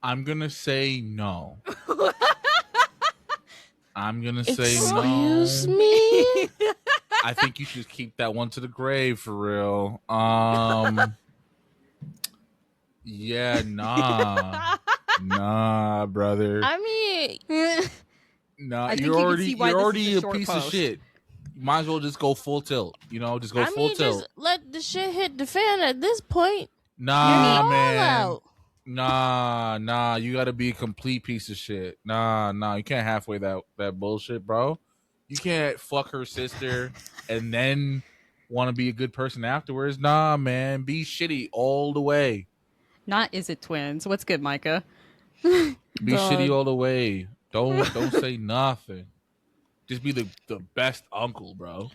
I'm going to say no. I'm going to say Excuse no. me? I think you should keep that one to the grave for real. Yeah, nah, brother. I mean, Nah, you're already a piece of shit. You might as well just go full tilt. Just go full tilt. just let the shit hit the fan at this point. Nah, All man. out. Nah. You gotta be a complete piece of shit. Nah. You can't halfway that bullshit, bro. You can't fuck her sister and then want to be a good person afterwards. Nah, man. Be shitty all the way. Not is it twins? What's good, Micah? Be shitty all the way. Don't say nothing. Just be the best uncle, bro.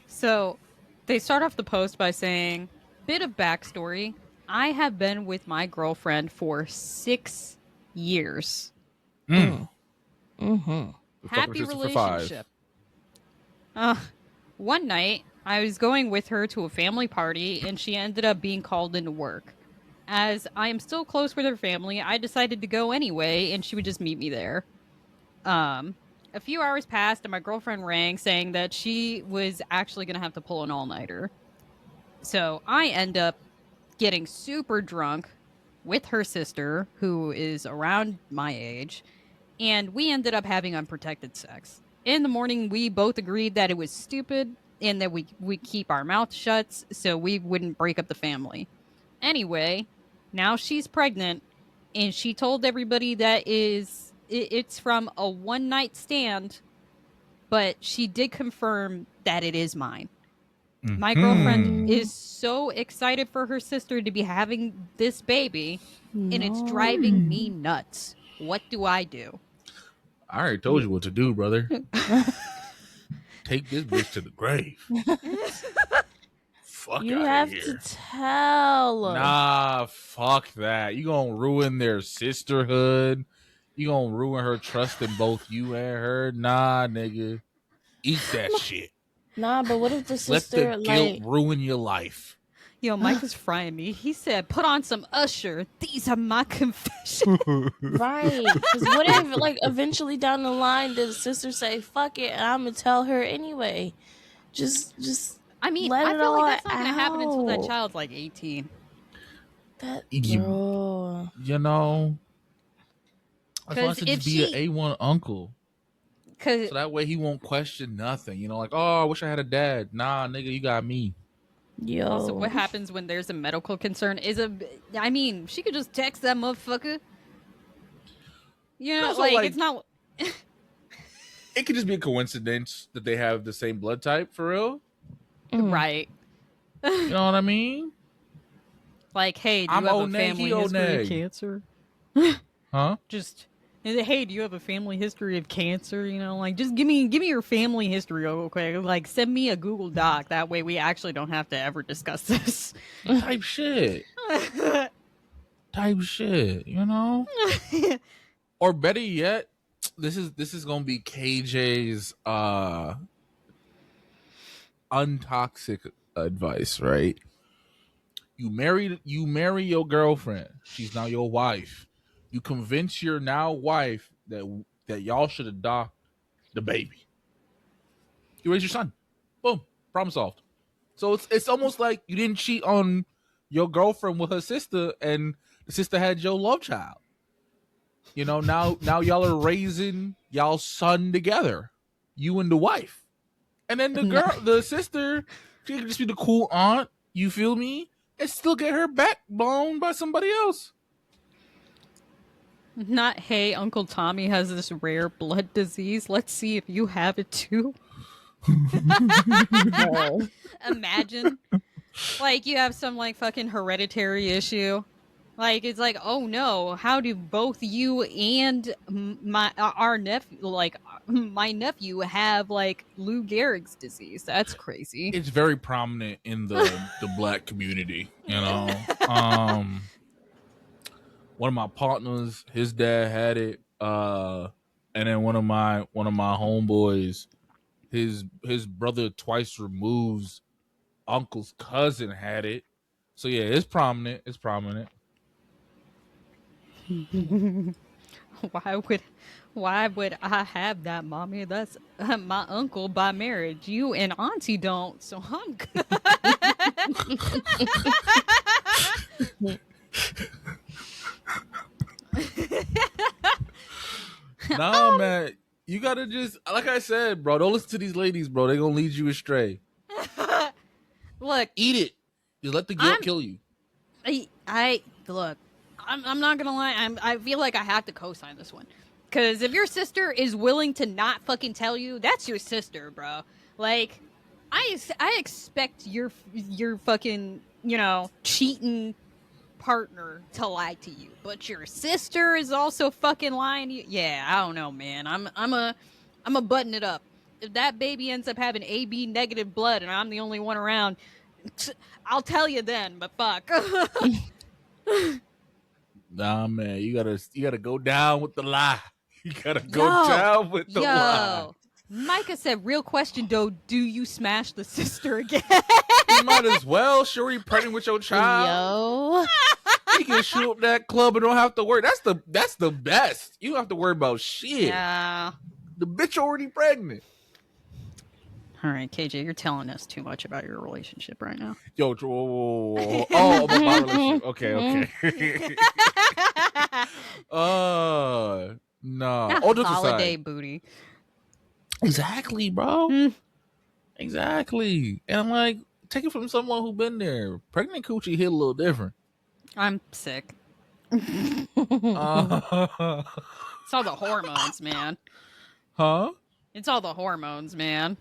So they start off the post by saying, bit of backstory. I have been with my girlfriend for 6 years. Happy relationship. One night, I was going with her to a family party, and she ended up being called into work. As I am still close with her family, I decided to go anyway, and she would just meet me there. A few hours passed, and my girlfriend rang saying that she was actually going to have to pull an all-nighter. So I end up getting super drunk with her sister, who is around my age, and we ended up having unprotected sex. In the morning, we both agreed that it was stupid and that we keep our mouth shut so we wouldn't break up the family. Anyway, now she's pregnant, and she told everybody that it's from a one-night stand, but she did confirm that it is mine. My girlfriend is so excited for her sister to be having this baby, and it's driving me nuts. What do I do? I already told you what to do, brother. Take this bitch to the grave. Fuck You out have of to here. tell. Nah, fuck that. You gonna ruin their sisterhood. You gonna ruin her trust in both you and her. Nah, nigga. Eat that shit. Nah, but what if the Let the sister guilt ruin your life. Yo, Mike was frying me. He said, "Put on some Usher. These are my confessions." right? Because what if, like, eventually down the line, the sister say, "Fuck it," and I'm gonna tell her anyway. Just. I mean, Let I it feel like all that's not going to happen until that out. child's like 18. That You, bro. you know, that's why I Because said if just be an she, A1 uncle. because So that way he won't question nothing. You know, like, oh, I wish I had a dad. Nah, nigga, you got me. also, Yo. what happens when there's a medical concern I mean, she could just text that motherfucker. You And know, also, like, like, it's not, it could just be a coincidence that they have the same blood type for real. right. You know what I mean? Like, hey, do you I'm have a O-neg, he family history of O-neg. cancer? Huh? Just, hey, do you have a family history of cancer? You know, like, just give me your family history real quick. Like, send me a Google Doc. That way we actually don't have to ever discuss this. Type shit. Type shit, you know? Or better yet, this is gonna be KJ's untoxic advice, right? You marry your girlfriend. She's now your wife. You convince your now wife that y'all should adopt the baby. You raise your son. Boom. Problem solved. So it's almost like you didn't cheat on your girlfriend with her sister, and the sister had your love child. You know, now y'all are raising y'all son together. You and the wife. And then the sister, she can just be the cool aunt, you feel me? And still get her back blown by somebody else. Not, hey, Uncle Tommy has this rare blood disease. Let's see if you have it too. No. Imagine. Like, you have some, like, fucking hereditary issue. Like, it's like, oh no, how do both you and our nephew, like, my nephew have, like, Lou Gehrig's disease? That's crazy. It's very prominent in the black community, you know. One of my partners, his dad had it, and then one of my homeboys, his brother twice removes uncle's cousin had it. So yeah, it's prominent. It's prominent. Why would I have that, mommy? That's my uncle by marriage. You and auntie don't, so I'm good. Nah, man, you gotta just, like I said, bro. Don't listen to these ladies, bro. They gonna lead you astray. Look, Eat it. Just let the guilt kill you. I look. I'm not gonna lie. I feel like I have to co-sign this one, because if your sister is willing to not fucking tell you, that's your sister, bro. Like, I expect your fucking, you know, cheating partner to lie to you, but your sister is also fucking lying to you. Yeah, I don't know, man. I'm a button it up. If that baby ends up having AB negative blood and I'm the only one around, I'll tell you then. But fuck. Nah, man, you gotta go down with the lie. You gotta go down with the lie. Micah said, real question though, do you smash the sister again? You might as well. Sure, you pregnant with your child. Yo. You can shoot up that club and don't have to worry. That's the best. You don't have to worry about shit. Yeah. The bitch already pregnant. All right, KJ, you're telling us too much about your relationship right now. Yo, whoa. Oh, about my relationship. Okay. No. Not All jokes holiday aside. booty. Exactly, bro. Exactly. And I'm like, take it from someone who been there. Pregnant coochie hit a little different. I'm sick. Huh? It's all the hormones, man. It's all the hormones, man.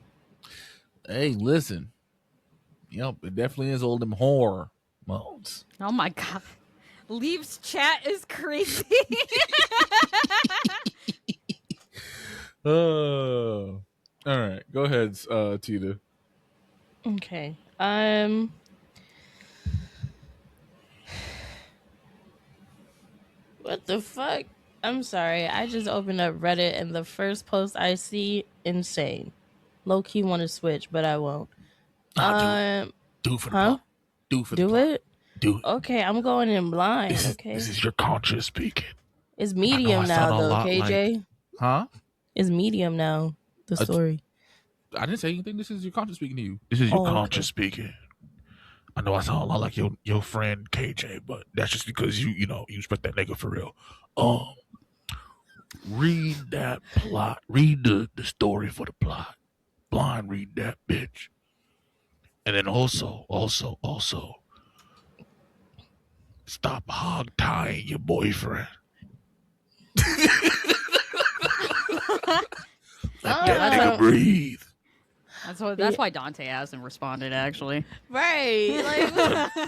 Hey, listen. Yep, it definitely is all them horror modes. Oh my god. Leaves chat is crazy. All right, go ahead, Tita. Okay. What the fuck? I'm sorry. I just opened up Reddit and the first post I see, insane. Low key want to switch, but I won't. Nah, do it for the Huh? plot. Do it for the Do plot. it? Do it. Okay, I'm going in blind. Okay. This is your conscience speaking. It's I know I medium sound now, a though, lot KJ. like, huh? It's medium now. The story. I didn't say anything. This is your conscience speaking to you. This is your conscience speaking. I know I sound a lot like your friend KJ, but that's just because you respect that nigga for real. Read that plot. Read the story for the plot. Blind read that bitch. And then also, stop hog tying your boyfriend. Let that nigga breathe. That's why Dante hasn't responded, actually. Right. Like,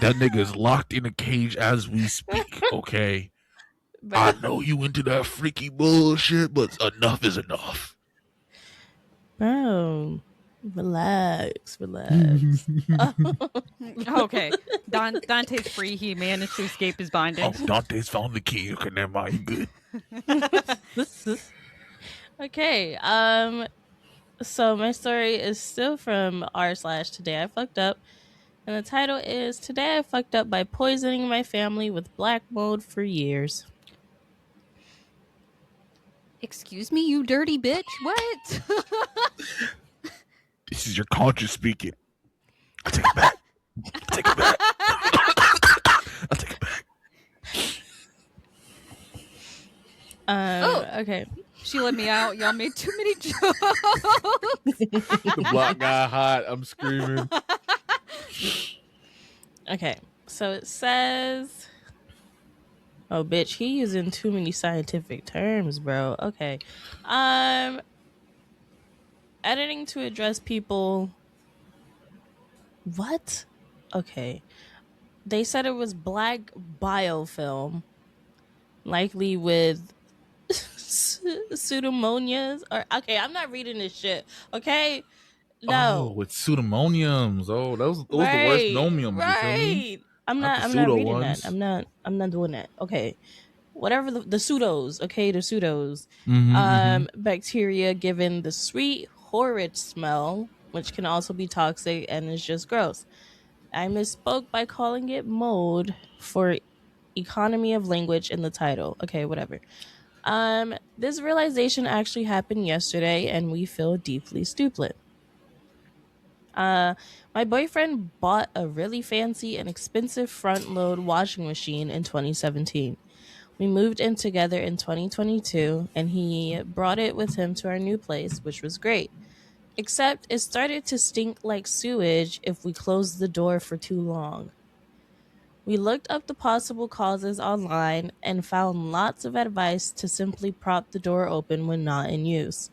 that nigga is locked in a cage as we speak, okay? I know you into that freaky bullshit, but enough is enough. Bro, relax. Okay. Dante's free. He managed to escape his bindings. Oh, Dante's found the key. Okay, never mind. You good. Okay. So my story is still from r/today I fucked up, and the title is "Today I fucked up by poisoning my family with black mold for years." Excuse me, you dirty bitch. What? This is your conscience speaking. I take it back. I take it back. I take it back. Okay. She let me out. Y'all made too many jokes. The black guy hot. I'm screaming. Okay. So it says, oh bitch, he using too many scientific terms, bro. Okay. Editing to address people. What? Okay. They said it was black biofilm, likely with pseudomonias. Or okay, I'm not reading this shit. Okay, no. Oh, with pseudomoniums. Oh, those are the worst nomiums. Right. You feel me? I'm not reading ones. that. I'm not doing that. Okay. Whatever the pseudos, okay, the pseudos. Bacteria given the sweet, horrid smell, which can also be toxic and is just gross. I misspoke by calling it mold for economy of language in the title. Okay, whatever. This realization actually happened yesterday, and we feel deeply stupid. My boyfriend bought a really fancy and expensive front load washing machine in 2017. We moved in together in 2022, and he brought it with him to our new place, which was great. Except it started to stink like sewage if we closed the door for too long. We looked up the possible causes online and found lots of advice to simply prop the door open when not in use.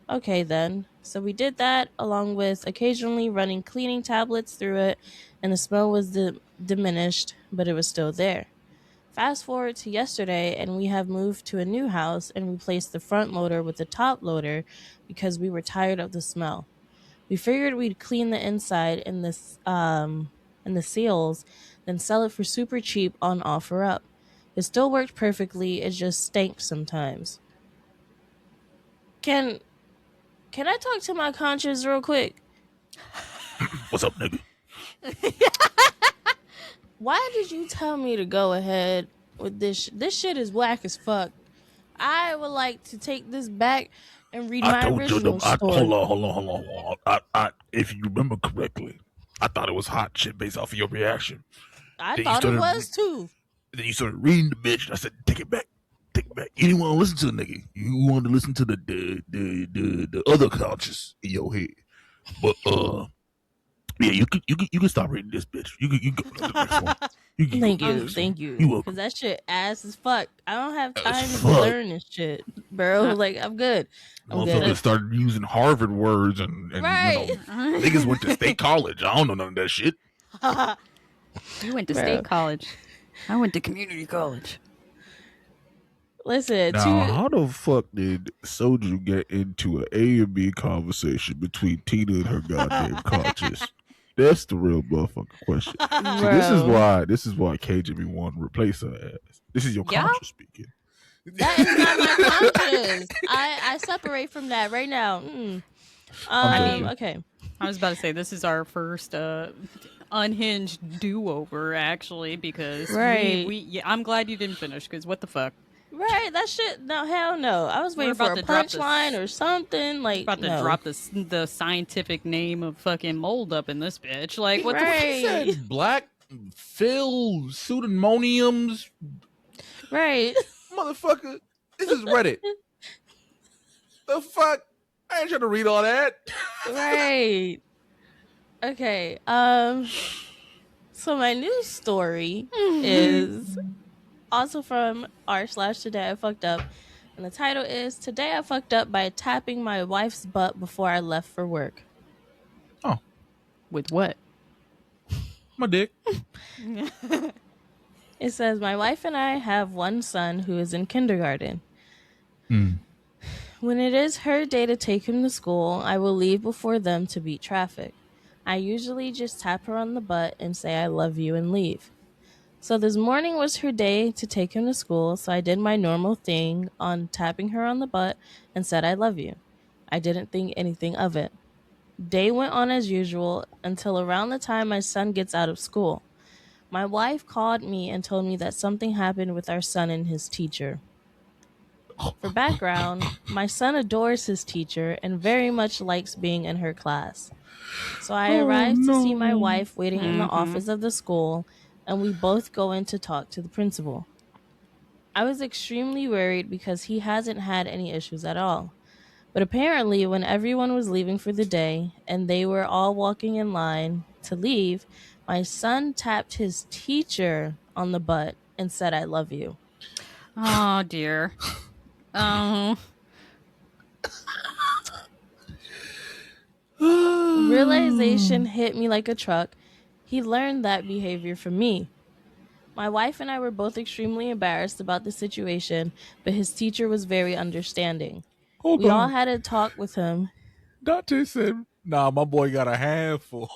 Okay then, so we did that along with occasionally running cleaning tablets through it, and the smell was diminished, but it was still there. Fast forward to yesterday, and we have moved to a new house and replaced the front loader with the top loader because we were tired of the smell. We figured we'd clean the inside and the seals, then sell it for super cheap on OfferUp. It still worked perfectly. It just stank sometimes. Can I talk to my conscience real quick? What's up, nigga? Why did you tell me to go ahead with this? This shit is whack as fuck. I would like to take this back and read my original story. Hold on. If you remember correctly, I thought it was hot shit based off of your reaction. I thought it was too. Then you started reading the bitch, and I said, take it back. You didn't want to listen to the nigga. You wanted to listen to the other conscious in your head. But yeah, you can stop reading this bitch. You can go to the next one. Thank you, Um, thank you. You Because welcome. that shit ass as fuck. I don't have As time to be fuck. learning shit, bro. Uh, Like, I'm good. I'm Motherfuckers good. started using Harvard words and Right. niggas went to state college. I don't know none of that shit. you went to Bro. state college. I went to community college. Listen, Now, how the fuck did Soju get into an A and B conversation between Tina and her goddamn conscious? That's the real motherfucking question. See, bro. this is why KJ want to replace her ass. This is your Yeah? conscious speaking. That is not my conscience. I separate from that right now. I mean, Okay. I was about to say this is our first unhinged do-over, actually, because Right. I'm glad you didn't finish, because what the fuck? Right, that shit. No, hell no. I was waiting for about a to drop punchline or something. Like, About to no. drop the scientific name of fucking mold up in this bitch. Like, what Right. the Said black Phil pseudonyms, Right. motherfucker. This is Reddit. The fuck? I ain't trying to read all that. Right. Okay. So my news story is also from r/today I fucked up, and the title is "Today I fucked up by tapping my wife's butt before I left for work." With what? My dick. It says my wife and I have one son who is in kindergarten. When it is her day to take him to school, I will leave before them to beat traffic. I usually just tap her on the butt and say I love you and leave. So this morning was her day to take him to school, so I did my normal thing on tapping her on the butt and said I love you. I didn't think anything of it. Day went on as usual until around the time my son gets out of school. My wife called me and told me that something happened with our son and his teacher. For background, my son adores his teacher and very much likes being in her class. So I arrived to see my wife waiting in the office of the school, and we both go in to talk to the principal. I was extremely worried because he hasn't had any issues at all. But apparently, when everyone was leaving for the day and they were all walking in line to leave, my son tapped his teacher on the butt and said, I love you. Oh dear. Oh. Realization hit me like a truck. He learned that behavior from me. My wife and I were both extremely embarrassed about the situation, but his teacher was very understanding. Hold We on. all had a talk with him. Dante said, nah, my boy got a handful.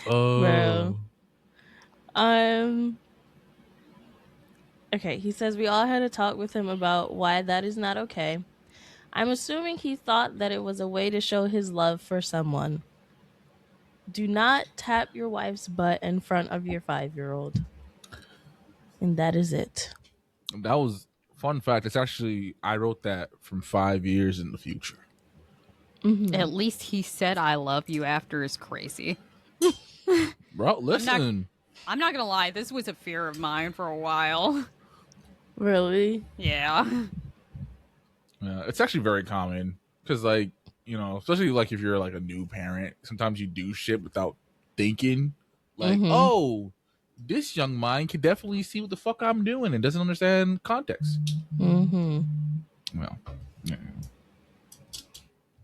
Bro. Okay, he says we all had a talk with him about why that is not okay. I'm assuming he thought that it was a way to show his love for someone. Do not tap your wife's butt in front of your 5-year-old. And that is it. That was fun fact. It's actually I wrote that from 5 years in the future. At least he said I love you after is crazy. Bro, listen. I'm not gonna lie, this was a fear of mine for a while. Really? Yeah. Yeah, it's actually very common because, like, you know, especially like if you're like a new parent, sometimes you do shit without thinking. Like, oh, this young mind can definitely see what the fuck I'm doing and doesn't understand context. Mm-hmm. Well, yeah.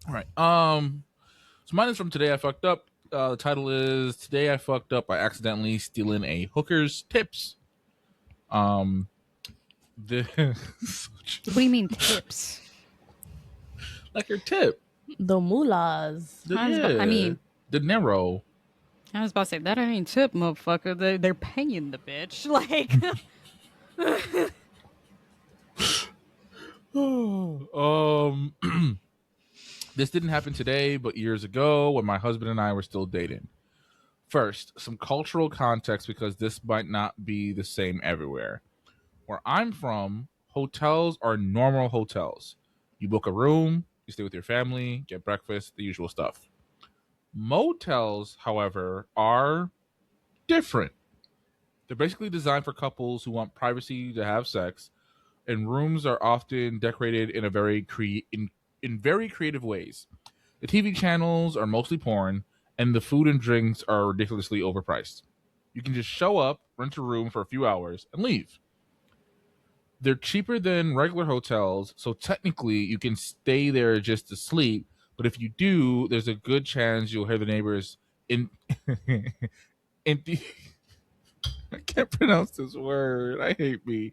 All right. So mine is from Today I Fucked Up. The title is Today I Fucked Up by accidentally stealing a hooker's tips. What do you mean tips? Like her tip. The mullahs. I mean, the narrow. I was about to say that ain't tip, motherfucker. They're paying the bitch. Like, This didn't happen today, but years ago when my husband and I were still dating. First, some cultural context because this might not be the same everywhere. Where I'm from, hotels are normal hotels. You book a room, you stay with your family, get breakfast, the usual stuff. Motels, however, are different. They're basically designed for couples who want privacy to have sex, and rooms are often decorated in a very in very creative ways. The TV channels are mostly porn, and the food and drinks are ridiculously overpriced. You can just show up, rent a room for a few hours, and leave. They're cheaper than regular hotels, so technically you can stay there just to sleep. But if you do, there's a good chance you'll hear the neighbors in. in I can't pronounce this word. I hate me.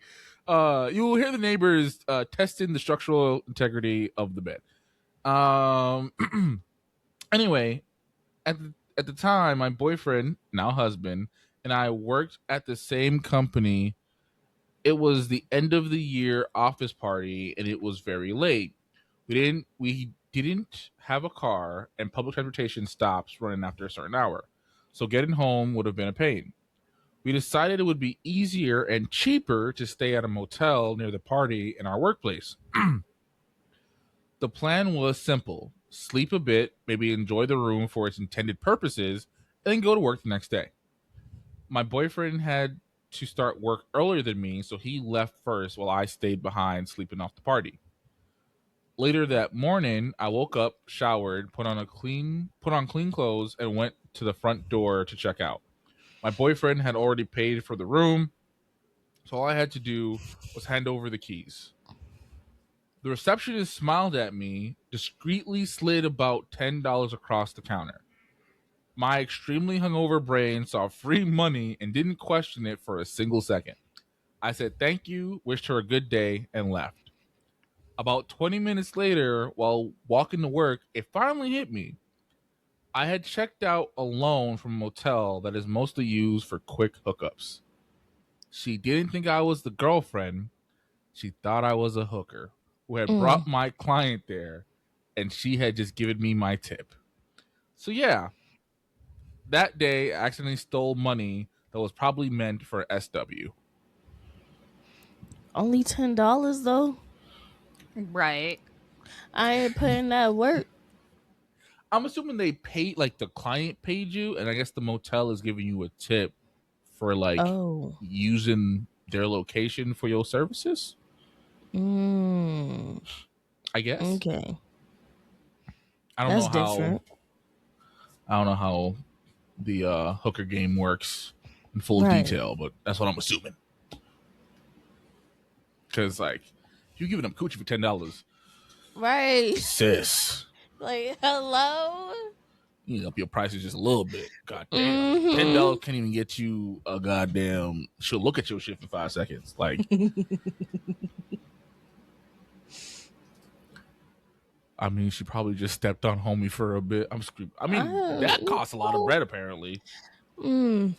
You will hear the neighbors testing the structural integrity of the bed. Anyway, at the time, my boyfriend, now husband, and I worked at the same company. It was the end of the year office party, and it was very late. We didn't have a car, and public transportation stops running after a certain hour, so getting home would have been a pain. We decided it would be easier and cheaper to stay at a motel near the party in our workplace. The plan was simple: sleep a bit, maybe enjoy the room for its intended purposes, and then go to work the next day. My boyfriend had to start work earlier than me, so he left first while I stayed behind sleeping off the party. Later that morning, I woke up, showered, put on clean clothes, and went to the front door to check out. My boyfriend had already paid for the room, so all I had to do was hand over the keys. The receptionist smiled at me, discreetly slid about $10 across the counter. My extremely hungover brain saw free money and didn't question it for a single second. I said thank you, wished her a good day, and left. About 20 minutes later, while walking to work, it finally hit me. I had checked out alone from a motel that is mostly used for quick hookups. She didn't think I was the girlfriend. She thought I was a hooker who had brought my client there, and she had just given me my tip. So, yeah, that day I accidentally stole money that was probably meant for SW. Only $10 though. Right. I ain't putting that work. I'm assuming they paid, like the client paid you, and I guess the motel is giving you a tip for like Oh. using their location for your services. Mm. I guess. Okay. I don't That's know how. different. I don't know how the hooker game works in full Right. detail, but that's what I'm assuming. Because like, you giving them coochie for $10, Right. sis. Like, hello? You up your prices just a little bit. God damn. $10 can't even get you a goddamn. She'll look at your shit for 5 seconds. Like, I mean, she probably just stepped on homie for a bit. I'm screaming. I mean, that costs a lot of bread apparently. That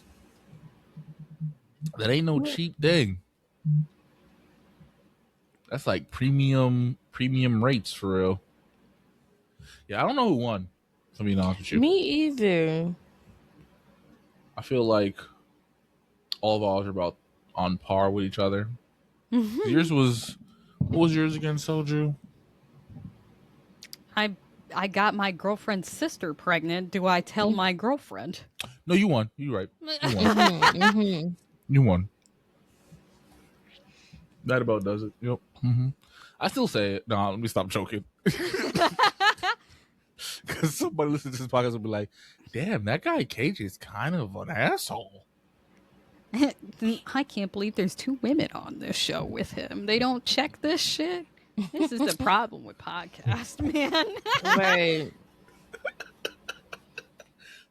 ain't no cheap thing. That's like premium rates for real. Yeah, I don't know who won, to be honest with you. Me either. I feel like all of ours are about on par with each other. Yours was, what was yours again, Soju? I got my girlfriend's sister pregnant. Do I tell my girlfriend? No, you won. You right. You won. You won. That about does it. Yep. I still say it. No, let me stop joking. Because somebody listening to this podcast will be like, damn, that guy KJ is kind of an asshole. I can't believe there's 2 women on this show with him. They don't check this shit. This is the problem with podcast, man. Right.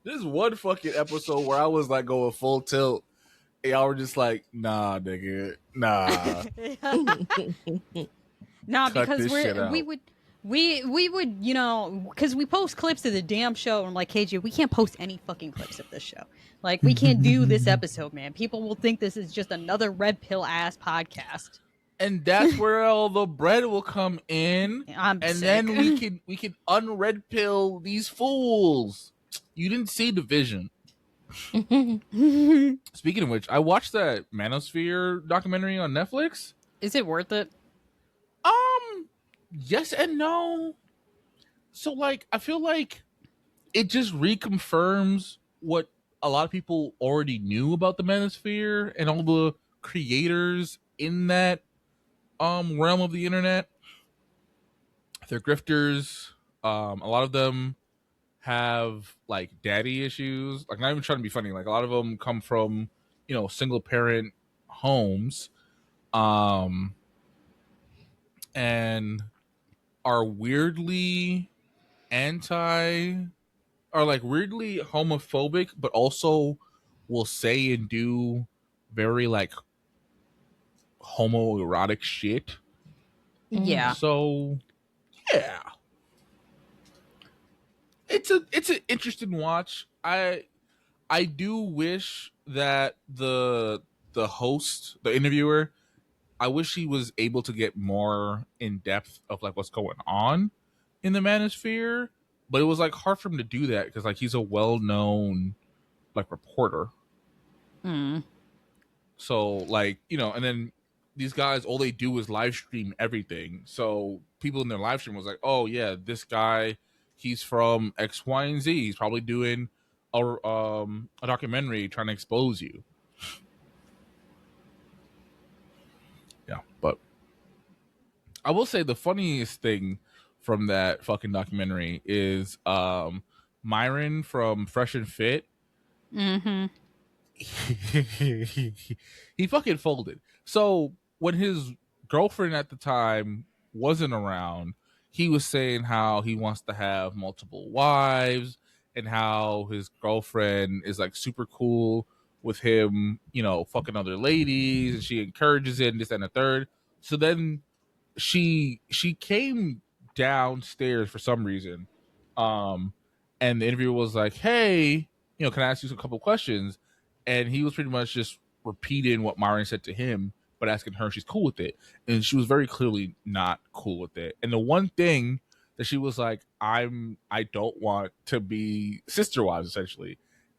This one fucking episode where I was like going full tilt. And y'all were just like, nah, nigga. Nah. Nah, Cut because this shit out. we would, you know, because we post clips of the damn show, and I'm like, KJ, we can't post any fucking clips of this show. Like, we can't do this episode, man. People will think this is just another red pill ass podcast. And that's where all the bread will come in. I'm and sick. then we can unred pill these fools. You didn't see the vision. Speaking of which, I watched that Manosphere documentary on Netflix. Is it worth it? Yes and no. So like, I feel like it just reconfirms what a lot of people already knew about the Manosphere and all the creators in that realm of the internet. They're grifters. A lot of them have like daddy issues. Like, not even trying to be funny. Like, a lot of them come from, single parent homes, um, and are weirdly anti, are like weirdly homophobic, but also will say and do very like homoerotic shit. Yeah. So yeah, it's an interesting watch. I do wish that the host, the interviewer, I wish he was able to get more in depth of like what's going on in the manosphere, but it was like hard for him to do that because like he's a well known like reporter. Mm. So like, and then these guys, all they do is live stream everything. So people in their live stream was like, oh yeah, this guy, he's from X, Y, and Z. He's probably doing a documentary trying to expose you. Yeah, but I will say the funniest thing from that fucking documentary is Myron from Fresh and Fit. Mm-hmm. he fucking folded. So when his girlfriend at the time wasn't around, he was saying how he wants to have multiple wives and how his girlfriend is like super cool with him, fucking other ladies, and she encourages it and this and the third. So then she came downstairs for some reason, um and the interviewer was like, hey, can I ask you a couple questions? And he was pretty much just repeating what Myron said to him, but asking her if she's cool with it, and she was very clearly not cool with it. And the one thing that she was like, I don't want to be sister wives, essentially.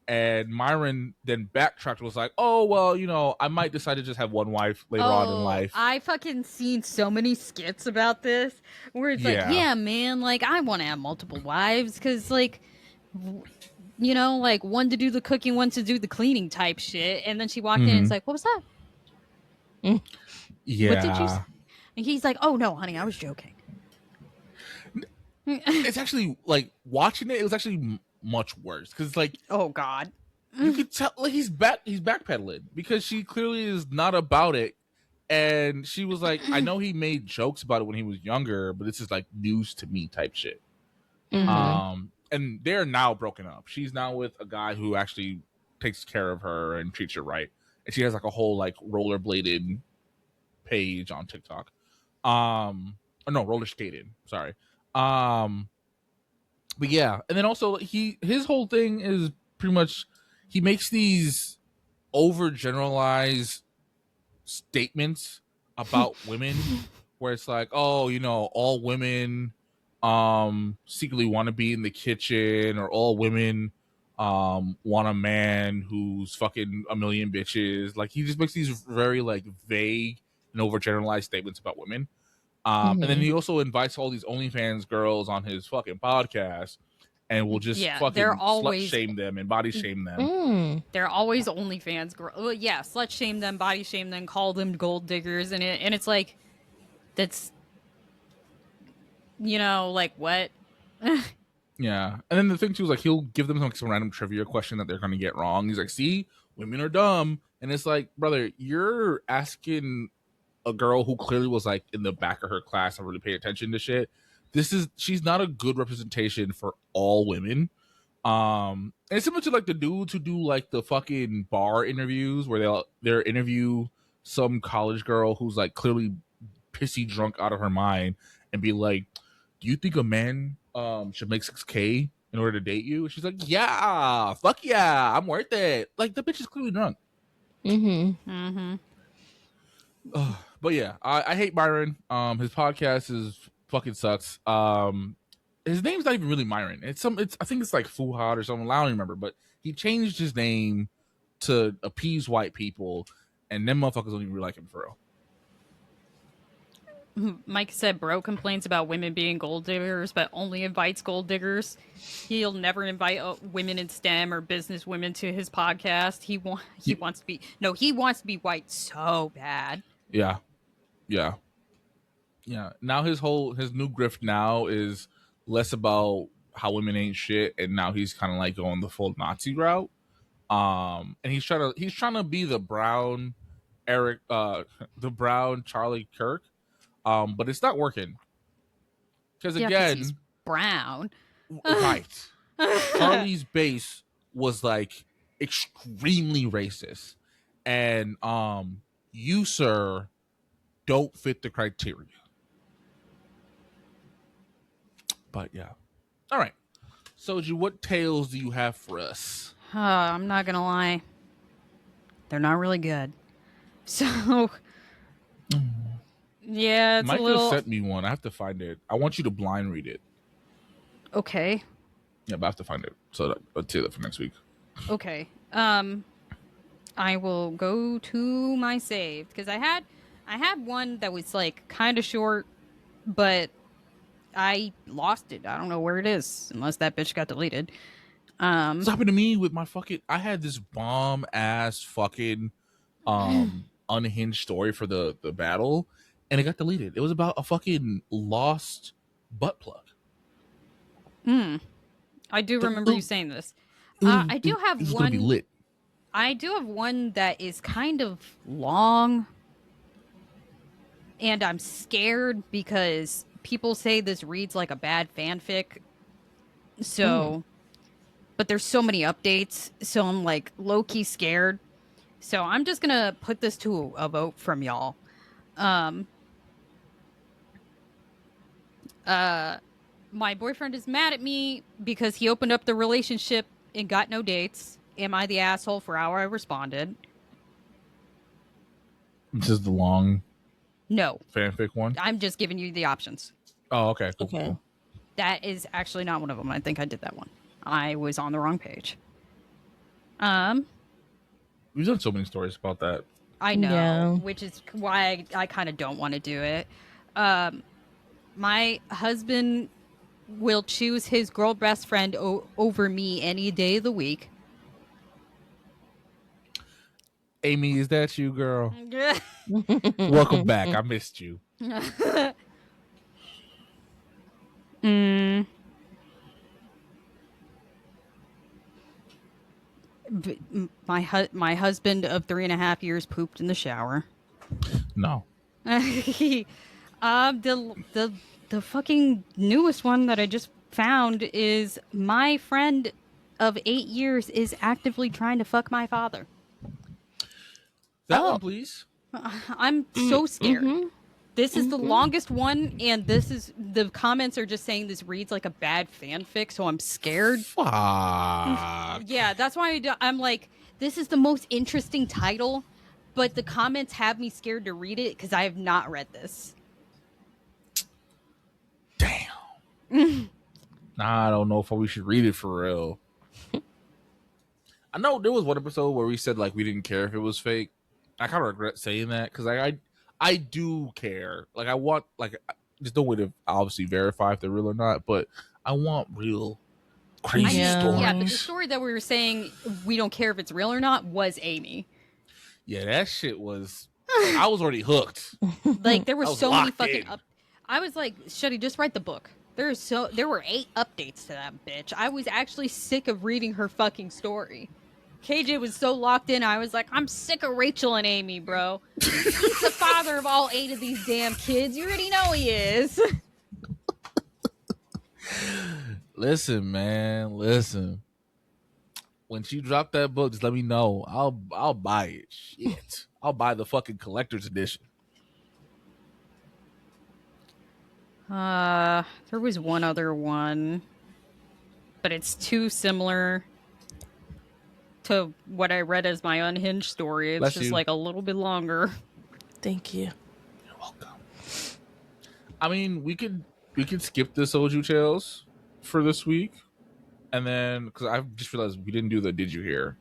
And Myron then backtracked and was like, oh, well, I might decide to just have one wife later on in life. I fucking seen so many skits about this where it's like, yeah, man, like, I want to have multiple wives because, like, like, one to do the cooking, one to do the cleaning type shit. And then she walked in and it's like, what was that? Yeah. What did you say? And he's like, oh, no, honey, I was joking. It's actually, like, watching it was actually much worse because, like, oh god, you could tell like he's backpedaling because she clearly is not about it, and she was like, I know he made jokes about it when he was younger, but this is like news to me type shit. And they're now broken up. She's now with a guy who actually takes care of her and treats her right, and she has like a whole like rollerbladed page on TikTok. Or no, roller skating, sorry. But yeah, and then also his whole thing is pretty much he makes these overgeneralized statements about women where it's like, oh, all women secretly want to be in the kitchen, or all women want a man who's fucking a million bitches. Like, he just makes these very like vague and overgeneralized statements about women. And then he also invites all these OnlyFans girls on his fucking podcast and will just fucking slut shame them and body shame them. They're always OnlyFans girls. Well, yeah, slut shame them, body shame them, call them gold diggers, and it's like, that's, like, what? Yeah. And then the thing too is like, he'll give them like some random trivia question that they're gonna get wrong. He's like, see, women are dumb. And it's like, brother, you're asking a girl who clearly was like in the back of her class and really paid attention to shit. She's not a good representation for all women. And it's similar to like the dudes who do like the fucking bar interviews where they'll interview some college girl who's like clearly pissy drunk out of her mind and be like, do you think a man should make 6K in order to date you? And she's like, yeah, fuck yeah, I'm worth it. Like, the bitch is clearly drunk. But yeah, I hate Myron. His podcast is fucking sucks. His name's not even really Myron. I think it's like Fuhad or something. I don't remember, but he changed his name to appease white people, and them motherfuckers don't even really like him for real. Mike said bro complains about women being gold diggers, but only invites gold diggers. He'll never invite women in STEM or business women to his podcast. He wants to be white so bad. Yeah. Now his new grift now is less about how women ain't shit, and now he's kind of like going the full Nazi route. And he's trying to be the brown Eric, the brown Charlie Kirk, but it's not working because Yeah, because he's again, brown. right? Charlie's base was like extremely racist, and you sir don't fit the criteria. But yeah, all right. Soju, what tales do you have for us? I'm not gonna lie, they're not really good. So, yeah, it's a Mike just little sent me one. I have to find it. I want you to blind read it. okay. Yeah, but I have to find it. So I'll tell that for next week. Okay. I will go to my saved because I had one that was like kind of short, but I lost it. I don't know where it is unless that bitch got deleted. This happened to me with my fucking. I had this bomb ass fucking unhinged story for the battle, and it got deleted. It was about a fucking lost butt plug. I do remember you saying this. I do have It was gonna be one. lit. I do have one that is kind of long, and I'm scared because people say this reads like a bad fanfic. So, but there's so many updates, so I'm like low key scared. So I'm just gonna put this to a vote from y'all. My boyfriend is mad at me because he opened up the relationship and got no dates. Am I the asshole for how I responded? This is the long No. fanfic one. I'm just giving you the options. Oh, okay. Cool, Okay. cool. That is actually not one of them. I think I did that one. I was on the wrong page. We've done so many stories about that. I know, Yeah. which is why I kind of don't want to do it. My husband will choose his girl best friend over me any day of the week. Amy, is that you, girl? Welcome back. I missed you. My husband of 3.5 years pooped in the shower. No. The fucking newest one that I just found is my friend of 8 years is actively trying to fuck my father. That Oh. one, please. I'm so scared. This is the longest one, and the comments are just saying this reads like a bad fanfic, so I'm scared. Fuck. Yeah, that's why I'm like, this is the most interesting title, but the comments have me scared to read it because I have not read this. Damn. Nah, I don't know if we should read it for real. I know there was one episode where we said like we didn't care if it was fake. I kind of regret saying that because I do care. Like I want like there's no way to obviously verify if they're real or not, but I want real crazy Yeah. stories. Yeah, but the story that we were saying we don't care if it's real or not was Amy. Yeah, that shit was. I was already hooked. Like there were I was so many locked fucking in. I was like, Shuddy, just write the book. There were 8 updates to that bitch. I was actually sick of reading her fucking story. KJ was so locked in. I was like, I'm sick of Rachel and Amy, bro. He's the father of all 8 of these damn kids. You already know he is. Listen, man, listen. When she dropped that book, just let me know. I'll buy it. Shit, I'll buy the fucking collector's edition. There was one other one, but it's too similar to what I read as my unhinged story. It's Bless just you. like a little bit longer. Thank you. You're welcome. I mean, we could skip the Soju Tales for this week, and then because I just realized we didn't do the Did You Hear?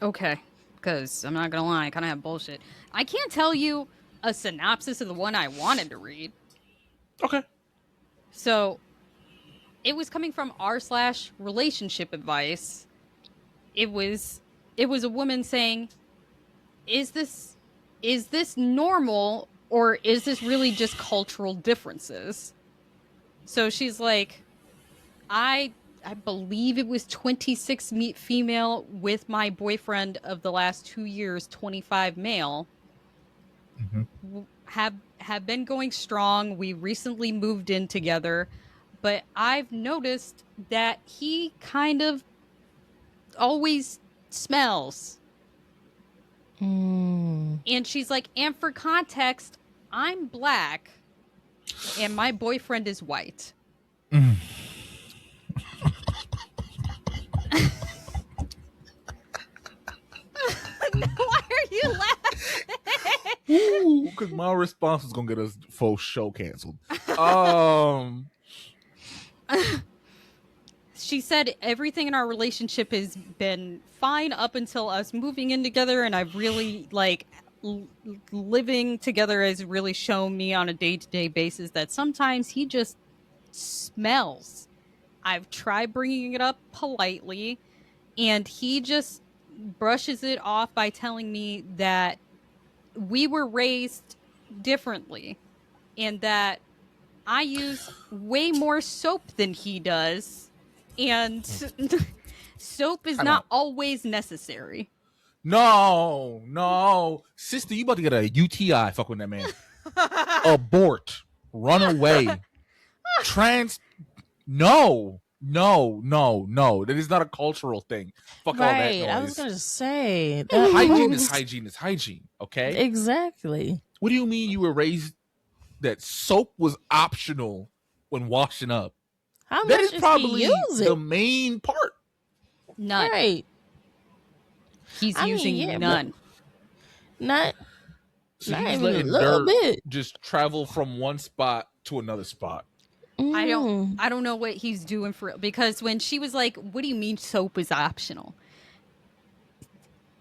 Okay, because I'm not gonna lie, I kind of have bullshit. I can't tell you a synopsis of the one I wanted to read. Okay. So, it was coming from r/relationship advice. It was a woman saying, "Is this normal, or is this really just cultural differences?" So she's like, I believe it was 26 female with my boyfriend of the last 2 years, 25 male. Have been going strong. We recently moved in together, but I've noticed that he kind of always smells. And she's like, and for context, I'm black and my boyfriend is white. Why are you laughing? Because my response was gonna get us full show canceled. She said everything in our relationship has been fine up until us moving in together, and I've really like living together has really shown me on a day-to-day basis that sometimes he just smells. I've tried bringing it up politely, and he just brushes it off by telling me that we were raised differently and that I use way more soap than he does, and soap is not always necessary. No, sister, you about to get a UTI. Fuck with that man. Abort. Run away. No. That is not a cultural thing. Fuck all that noise. I was gonna say hygiene is hygiene is hygiene. Okay. Exactly. What do you mean you were raised that soap was optional when washing up? How that much is probably use the it? main part. None. Right. He's using none. Not. So not he's even letting a little dirt bit. just travel from one spot to another spot. I don't know what he's doing for, because when she was like, what do you mean soap is optional?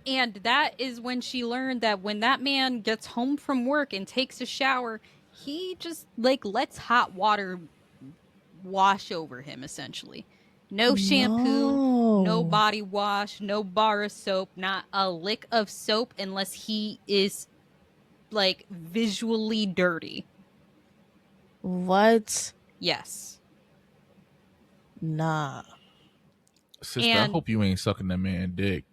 And that is when she learned that when that man gets home from work and takes a shower, he just like lets hot water wash over him, essentially. No shampoo, no body wash, no bar of soap, not a lick of soap unless he is like visually dirty. What? Yes. Nah. Sister, I hope you ain't sucking that man dick.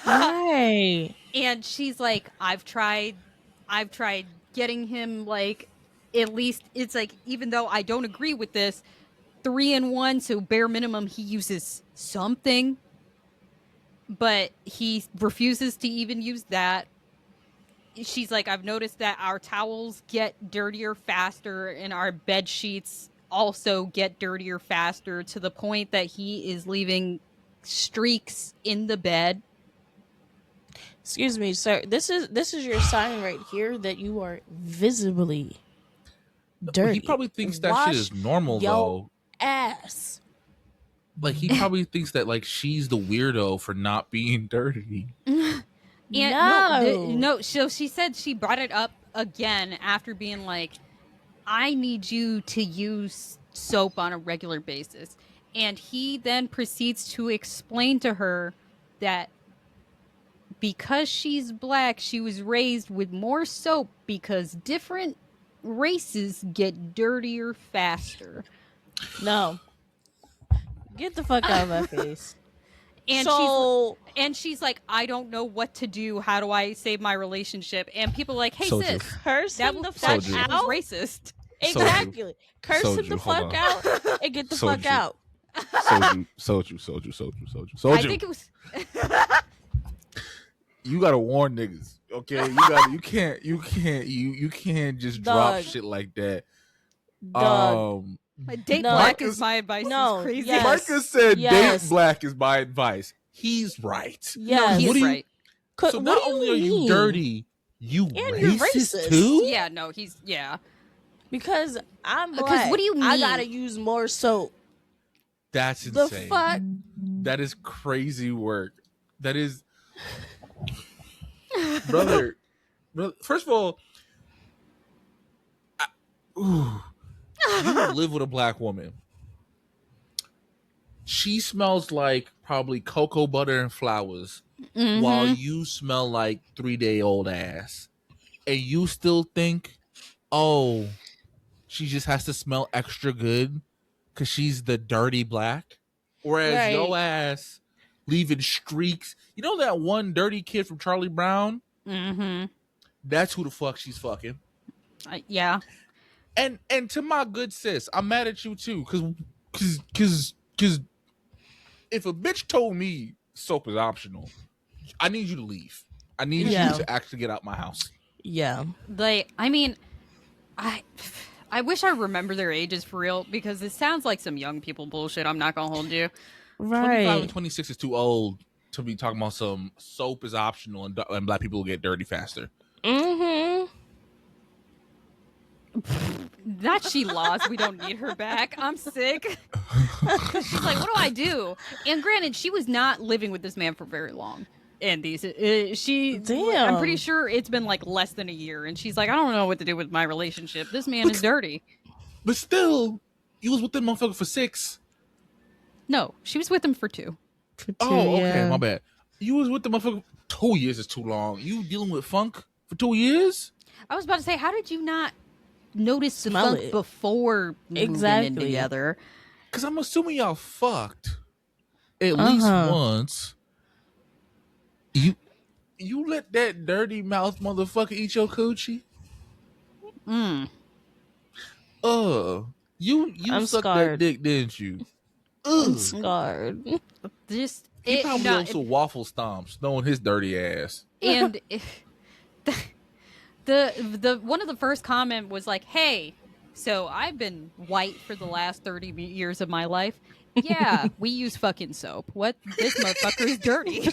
Right. And she's like, I've tried getting him like, at least it's like, even though I don't agree with this, 3-in-1, so bare minimum he uses something, but he refuses to even use that. She's like, I've noticed that our towels get dirtier faster and our bed sheets also get dirtier faster, to the point that he is leaving streaks in the bed. Excuse me, sir. This is your sign right here that you are visibly dirty. He probably thinks that shit is normal though. Ass. Like he probably thinks that like she's the weirdo for not being dirty. No. So she said she brought it up again after being like, I need you to use soap on a regular basis. And he then proceeds to explain to her that because she's black, she was raised with more soap because different races get dirtier faster. No. Get the fuck out of my face. And she's like, I don't know what to do. How do I save my relationship? And people are like, hey, sis, curse him the fuck that out. was racist. Exactly. Curse him the fuck out and get the fuck out. Soju. I think it was. You gotta warn niggas, okay? You can't just drop shit like that. Date black is my advice. Is crazy. Yes. Micah said date black is my advice. He's right. Yes. He's right. So not only are you dirty, you're racist too? Yeah, no, yeah. Because I'm black. Because what do you mean? I gotta use more soap. That's insane. The fuck? That is crazy work. That is... brother, first of all, you live with a black woman. She smells like probably cocoa butter and flowers, while you smell like 3-day-old ass, and you still think, oh, she just has to smell extra good because she's the dirty black, whereas yo Right. ass leaving streaks. You know that one dirty kid from Charlie Brown? Mm-hmm. That's who the fuck she's fucking. Yeah. And to my good sis, I'm mad at you too, because if a bitch told me soap is optional, I need you to leave. I need you Yeah. to actually get out my house. Yeah. Like, I mean, I wish I remember their ages for real, because it sounds like some young people bullshit. I'm not gonna hold you. 25 and Right. 26 is too old to be talking about some soap is optional and black people will get dirty faster. Mm-hmm. That she lost. We don't need her back. I'm sick. She's like, what do I do? And granted, she was not living with this man for very long. And I'm pretty Damn. sure it's been like less than a year. And she's like, I don't know what to do with my relationship. This man is dirty. But still, you was with that motherfucker for 6. No, she was with him for 2. For two, Oh, okay, yeah. my bad. You was with the motherfucker 2 years is too long. You dealing with funk for 2 years? I was about to say, how did you not notice the Smell funk it. before moving in Exactly. together? Because I'm assuming y'all fucked at least once. You let that dirty mouth motherfucker eat your coochie? You I'm sucked scarred. that dick, didn't you? I'm scarred. Just He probably also waffle stomps, knowing his dirty ass. and the one of the first comment was like, "Hey, so I've been white for the last 30 years of my life. Yeah, we use fucking soap. What? This motherfucker is dirty."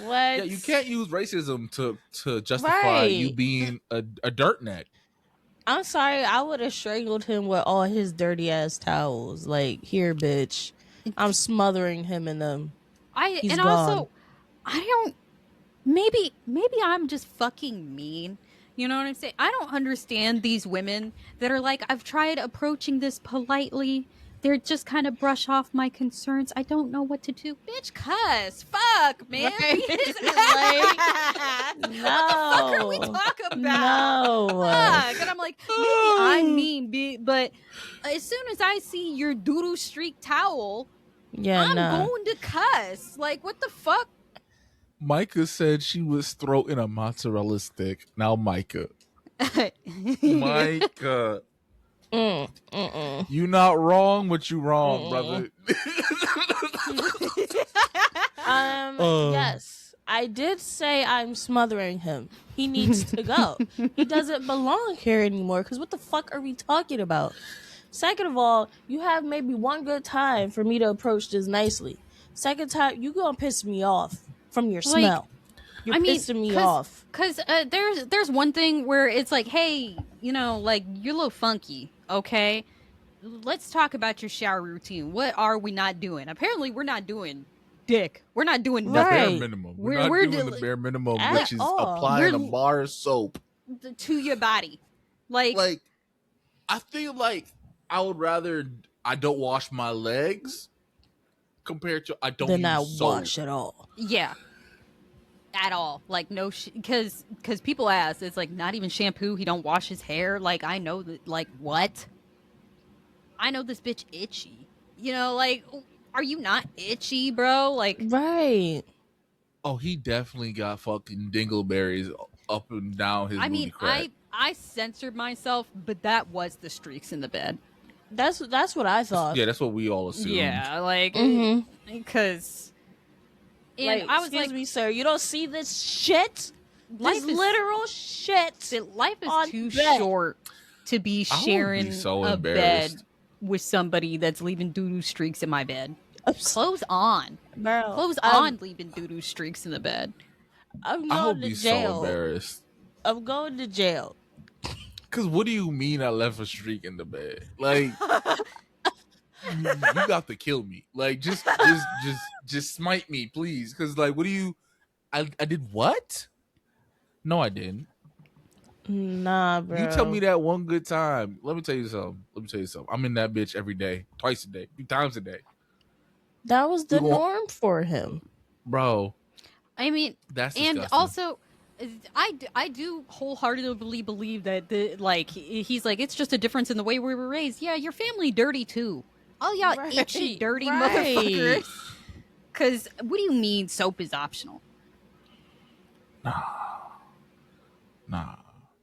What? Yeah, you can't use racism to justify you Right. being a dirt neck. I'm sorry, I would have strangled him with all his dirty ass towels. Like, here, bitch. I'm smothering him in them. He's and gone. also, I don't. Maybe I'm just fucking mean. You know what I'm saying? I don't understand these women that are like, I've tried approaching this politely. They're just kind of brush off my concerns. I don't know what to do. Bitch, cuss. Fuck, man. Right. What the fuck are we No. talking about? No. Fuck. And I'm like, maybe I'm mean, but as soon as I see your doodoo streak towel, Yeah, I'm nah. going to cuss. Like, what the fuck? Micah said she was throating a mozzarella stick. Now, Micah. Micah. You not wrong, but you wrong, brother. Yes, I did say I'm smothering him. He needs to go. He doesn't belong here anymore. Because what the fuck are we talking about? Second of all, you have maybe one good time for me to approach this nicely. Second time, you gonna piss me off from your smell. You're pissing me off. Because there's one thing where it's like, hey, you know, like, you're a little funky, okay? Let's talk about your shower routine. What are we not doing? Apparently, we're not doing dick. We're not doing nothing. Right. Bare minimum. We're not doing the bare minimum, At which is all. applying a bar of soap to your body. Like, I feel like I would rather I don't wash my legs compared to I don't Then use I soap. wash at all. yeah. At all. Like, no, because people ask, it's like, not even shampoo. He don't wash his hair. Like, I know that, like, what? I know this bitch itchy. You know, like, are you not itchy, bro? Like, Right. Oh, he definitely got fucking dingleberries up and down his booty crack. I censored myself, but that was the streaks in the bed. That's what I thought. Yeah, that's what we all assumed. Yeah, like, because, and Like, I was excuse like, me, sir, you don't see this shit? Life This is- literal shit. life is on too bed. short to be I would be sharing so a embarrassed. bed with somebody that's leaving doo-doo streaks in my bed. I'm Clothes on. Bro, Clothes on leaving doo-doo streaks in the bed. I'm I going would to be so jail. embarrassed. I'm going to jail. Cause what do you mean I left a streak in the bed? Like you got to kill me. Like just smite me, please. Cause like what do you I did what? No, I didn't. Nah, bro. You tell me that one good time. Let me tell you something. I'm in that bitch every day, twice a day, 3 times a day. That was the You gon- norm for him. Bro, I mean, that's and disgusting. also, I do wholeheartedly believe that he's like, it's just a difference in the way we were raised. Yeah, your family dirty too. All y'all itchy, dirty motherfuckers. Because what do you mean soap is optional? Nah.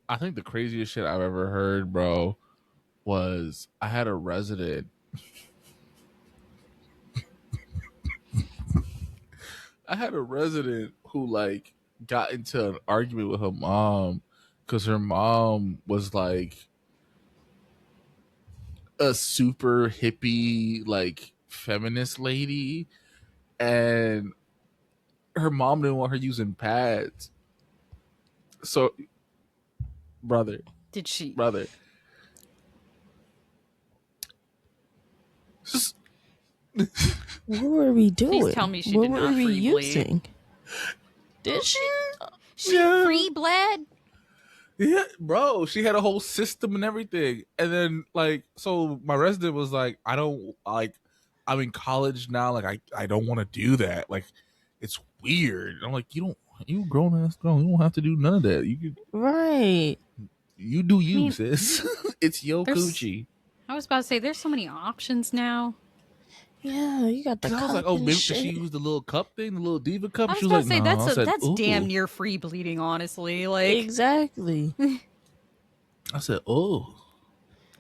I think the craziest shit I've ever heard, bro, was I had a resident. I had a resident who like got into an argument with her mom because her mom was like a super hippie, like feminist lady, and her mom didn't want her using pads. So, brother, Did she? brother, just What were we doing? Please tell me she what did were not we free using? Did she? She free bled? yeah, bro, she had a whole system and everything. And then like, so my resident was like, I don't like, I'm in college now. Like, I don't want to do that. Like, it's weird. And I'm like, you grown ass girl. You don't have to do none of that. Right. You do you, mean, sis. It's your coochie. I was about to say, there's so many options now. Yeah, you got the cup. I was like, oh, maybe shit. she used the little cup thing, the little diva cup. I was She was about like, to say, no. that's Ooh. damn near free bleeding, honestly. Like, Exactly. I said, oh.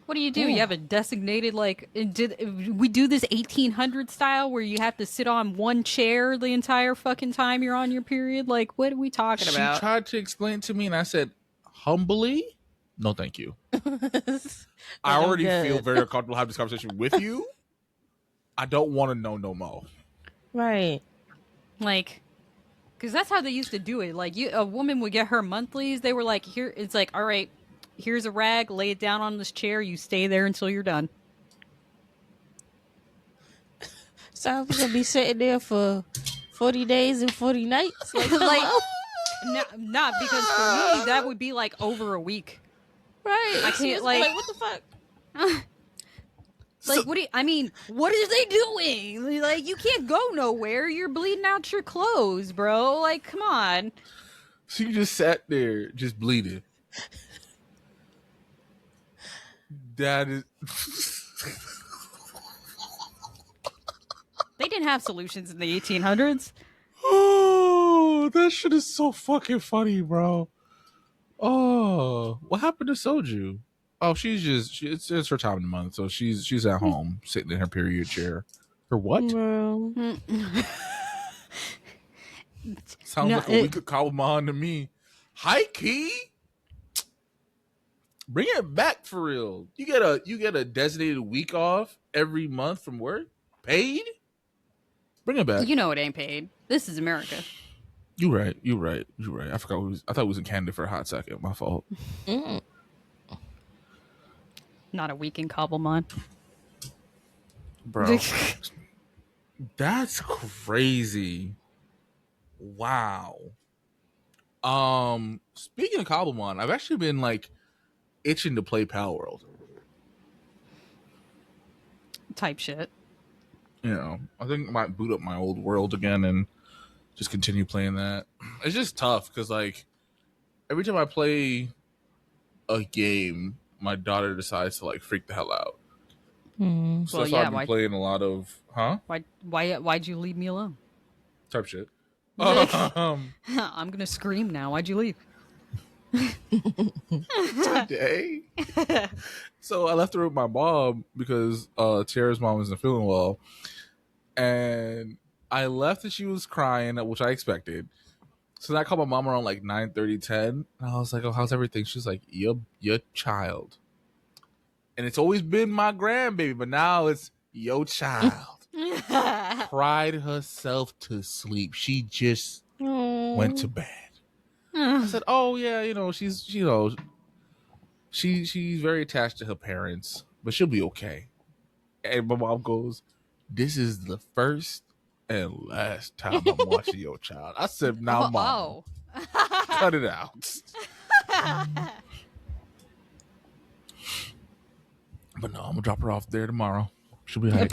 what do? You have a designated, like, we do this 1800 style where you have to sit on one chair the entire fucking time you're on your period? Like, what are we talking about? She tried to explain to me, and I said, humbly, no, thank you. I already feel very uncomfortable having this conversation with you. I don't want to know no more. Right. Like, because that's how they used to do it. Like, a woman would get her monthlies. They were like, here, it's like, all right, here's a rag, lay it down on this chair. You stay there until you're done. Sounds like I'll be sitting there for 40 days and 40 nights. Like, not because for me, that would be like over a week. Right. I can't, like, what the fuck? Like, what are they doing? Like, you can't go nowhere. You're bleeding out your clothes, bro. Like, come on. So you just sat there, just bleeding. That is... They didn't have solutions in the 1800s. Oh, that shit is so fucking funny, bro. Oh, what happened to Soju? Oh, it's her time of the month, so she's at home sitting in her period chair. Her what? Sounds like a week of Kawaman to me. High key. Bring it back for real. You get a designated week off every month from work, paid. Bring it back. You know it ain't paid. This is America. You're right. I forgot. I thought it was in Canada for a hot second. My fault. Not a week in Cobblemont. Bro. That's crazy. Wow. Speaking of Cobblemont, I've actually been like itching to play Pal World. Type shit. You know, I think I might boot up my old world again and just continue playing that. It's just tough because like every time I play a game, my daughter decides to like freak the hell out. So that's why I've been playing a lot of why'd you leave me alone? Type shit. I'm gonna scream now. Why'd you leave? Today. So I left her with my mom because Tara's mom isn't feeling well. And I left and she was crying, which I expected. So then I called my mom around like 9:30, 10. And I was like, oh, how's everything? She's like, your child. And it's always been my grandbaby, but now it's your child. Cried herself to sleep. She just went to bed. I said, oh yeah, she's she's very attached to her parents, but she'll be okay. And my mom goes, this is the first and last time I'm watching your child. I said, now mom, cut it out. But no, I'm gonna drop her off there tomorrow. She'll be all right.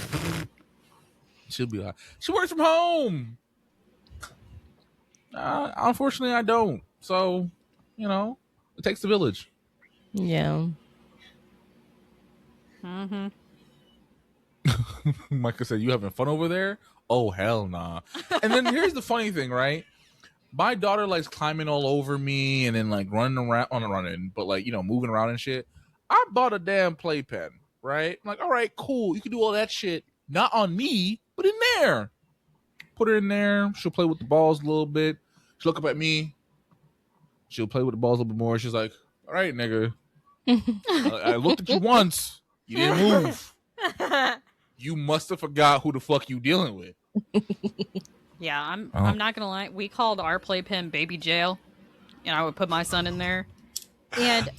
She'll be all right. She works from home. Unfortunately, I don't. So, it takes the village. Yeah. Mm-hmm. Micah said, "You having fun over there?" Oh hell nah. And then here's the funny thing, right? My daughter likes climbing all over me and then like running around on running, but like moving around and shit. I bought a damn playpen, right? I'm like, all right, cool. You can do all that shit, not on me, but in there. Put her in there. She'll play with the balls a little bit. She'll look up at me. She'll play with the balls a little bit more. She's like, all right, nigga. I looked at you once. You didn't move. You must have forgot who the fuck you dealing with. Yeah, I'm not gonna lie. We called our playpen baby jail, and I would put my son in there. And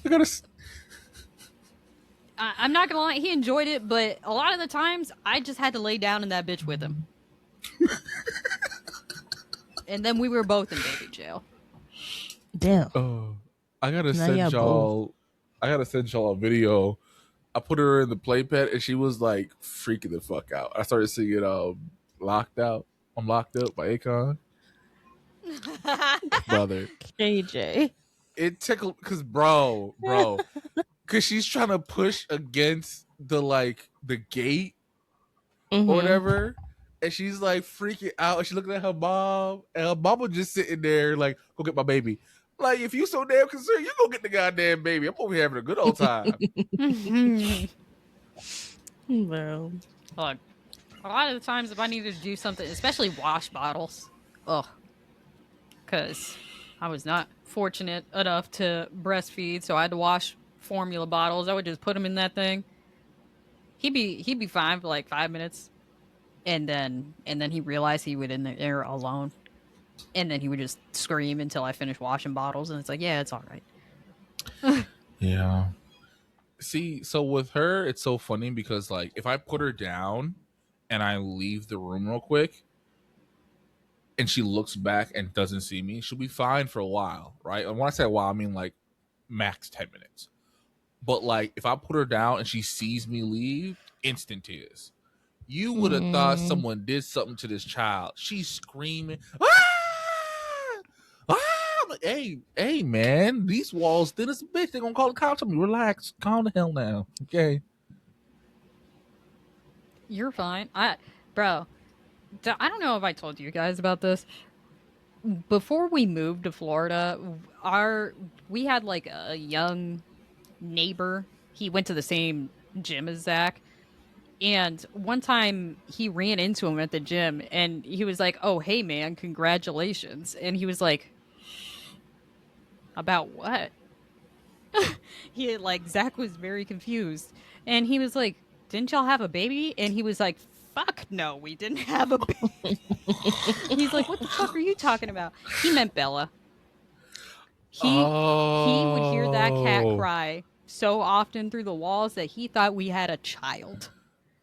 I'm not gonna lie, he enjoyed it, but a lot of the times I just had to lay down in that bitch with him. And then we were both in baby jail. Damn. I gotta Now send y'all y'all. I gotta send y'all a video. I put her in the playpen and she was like freaking the fuck out. I started singing "Locked Out." I'm locked up by Akon. Brother, KJ. it tickled because because she's trying to push against the gate or whatever, and she's like freaking out. And she's looking at her mom, and her mom was just sitting there like, "Go get my baby." Like, if you so damn concerned, you go get the goddamn baby. I'm over here having a good old time. Bro. Look, a lot of the times if I needed to do something, especially wash bottles, because I was not fortunate enough to breastfeed, so I had to wash formula bottles. I would just put them in that thing. He'd be fine for like 5 minutes, and then he realized he would in there alone, and then he would just scream until I finished washing bottles, and it's like, yeah, it's all right. Yeah. See, so with her, it's so funny because like if I put her down and I leave the room real quick and she looks back and doesn't see me, she'll be fine for a while, right? And when I say a while, I mean like max 10 minutes. But like if I put her down and she sees me leave, instant tears. You would have thought someone did something to this child. She's screaming, "Ah! Ah!" I'm like, hey, man, these walls thin as a bitch. They're gonna call the cops on me. Relax, calm the hell down, okay? You're fine. Bro, I don't know if I told you guys about this. Before we moved to Florida, we had like a young neighbor. He went to the same gym as Zach. And one time he ran into him at the gym and he was like, "Oh, hey man, congratulations." And he was like, "About what?" Zach was very confused. And he was like, "Didn't y'all have a baby?" And he was like, "Fuck no, we didn't have a baby." He's like, "What the fuck are you talking about?" He meant Bella. He would hear that cat cry so often through the walls that he thought we had a child.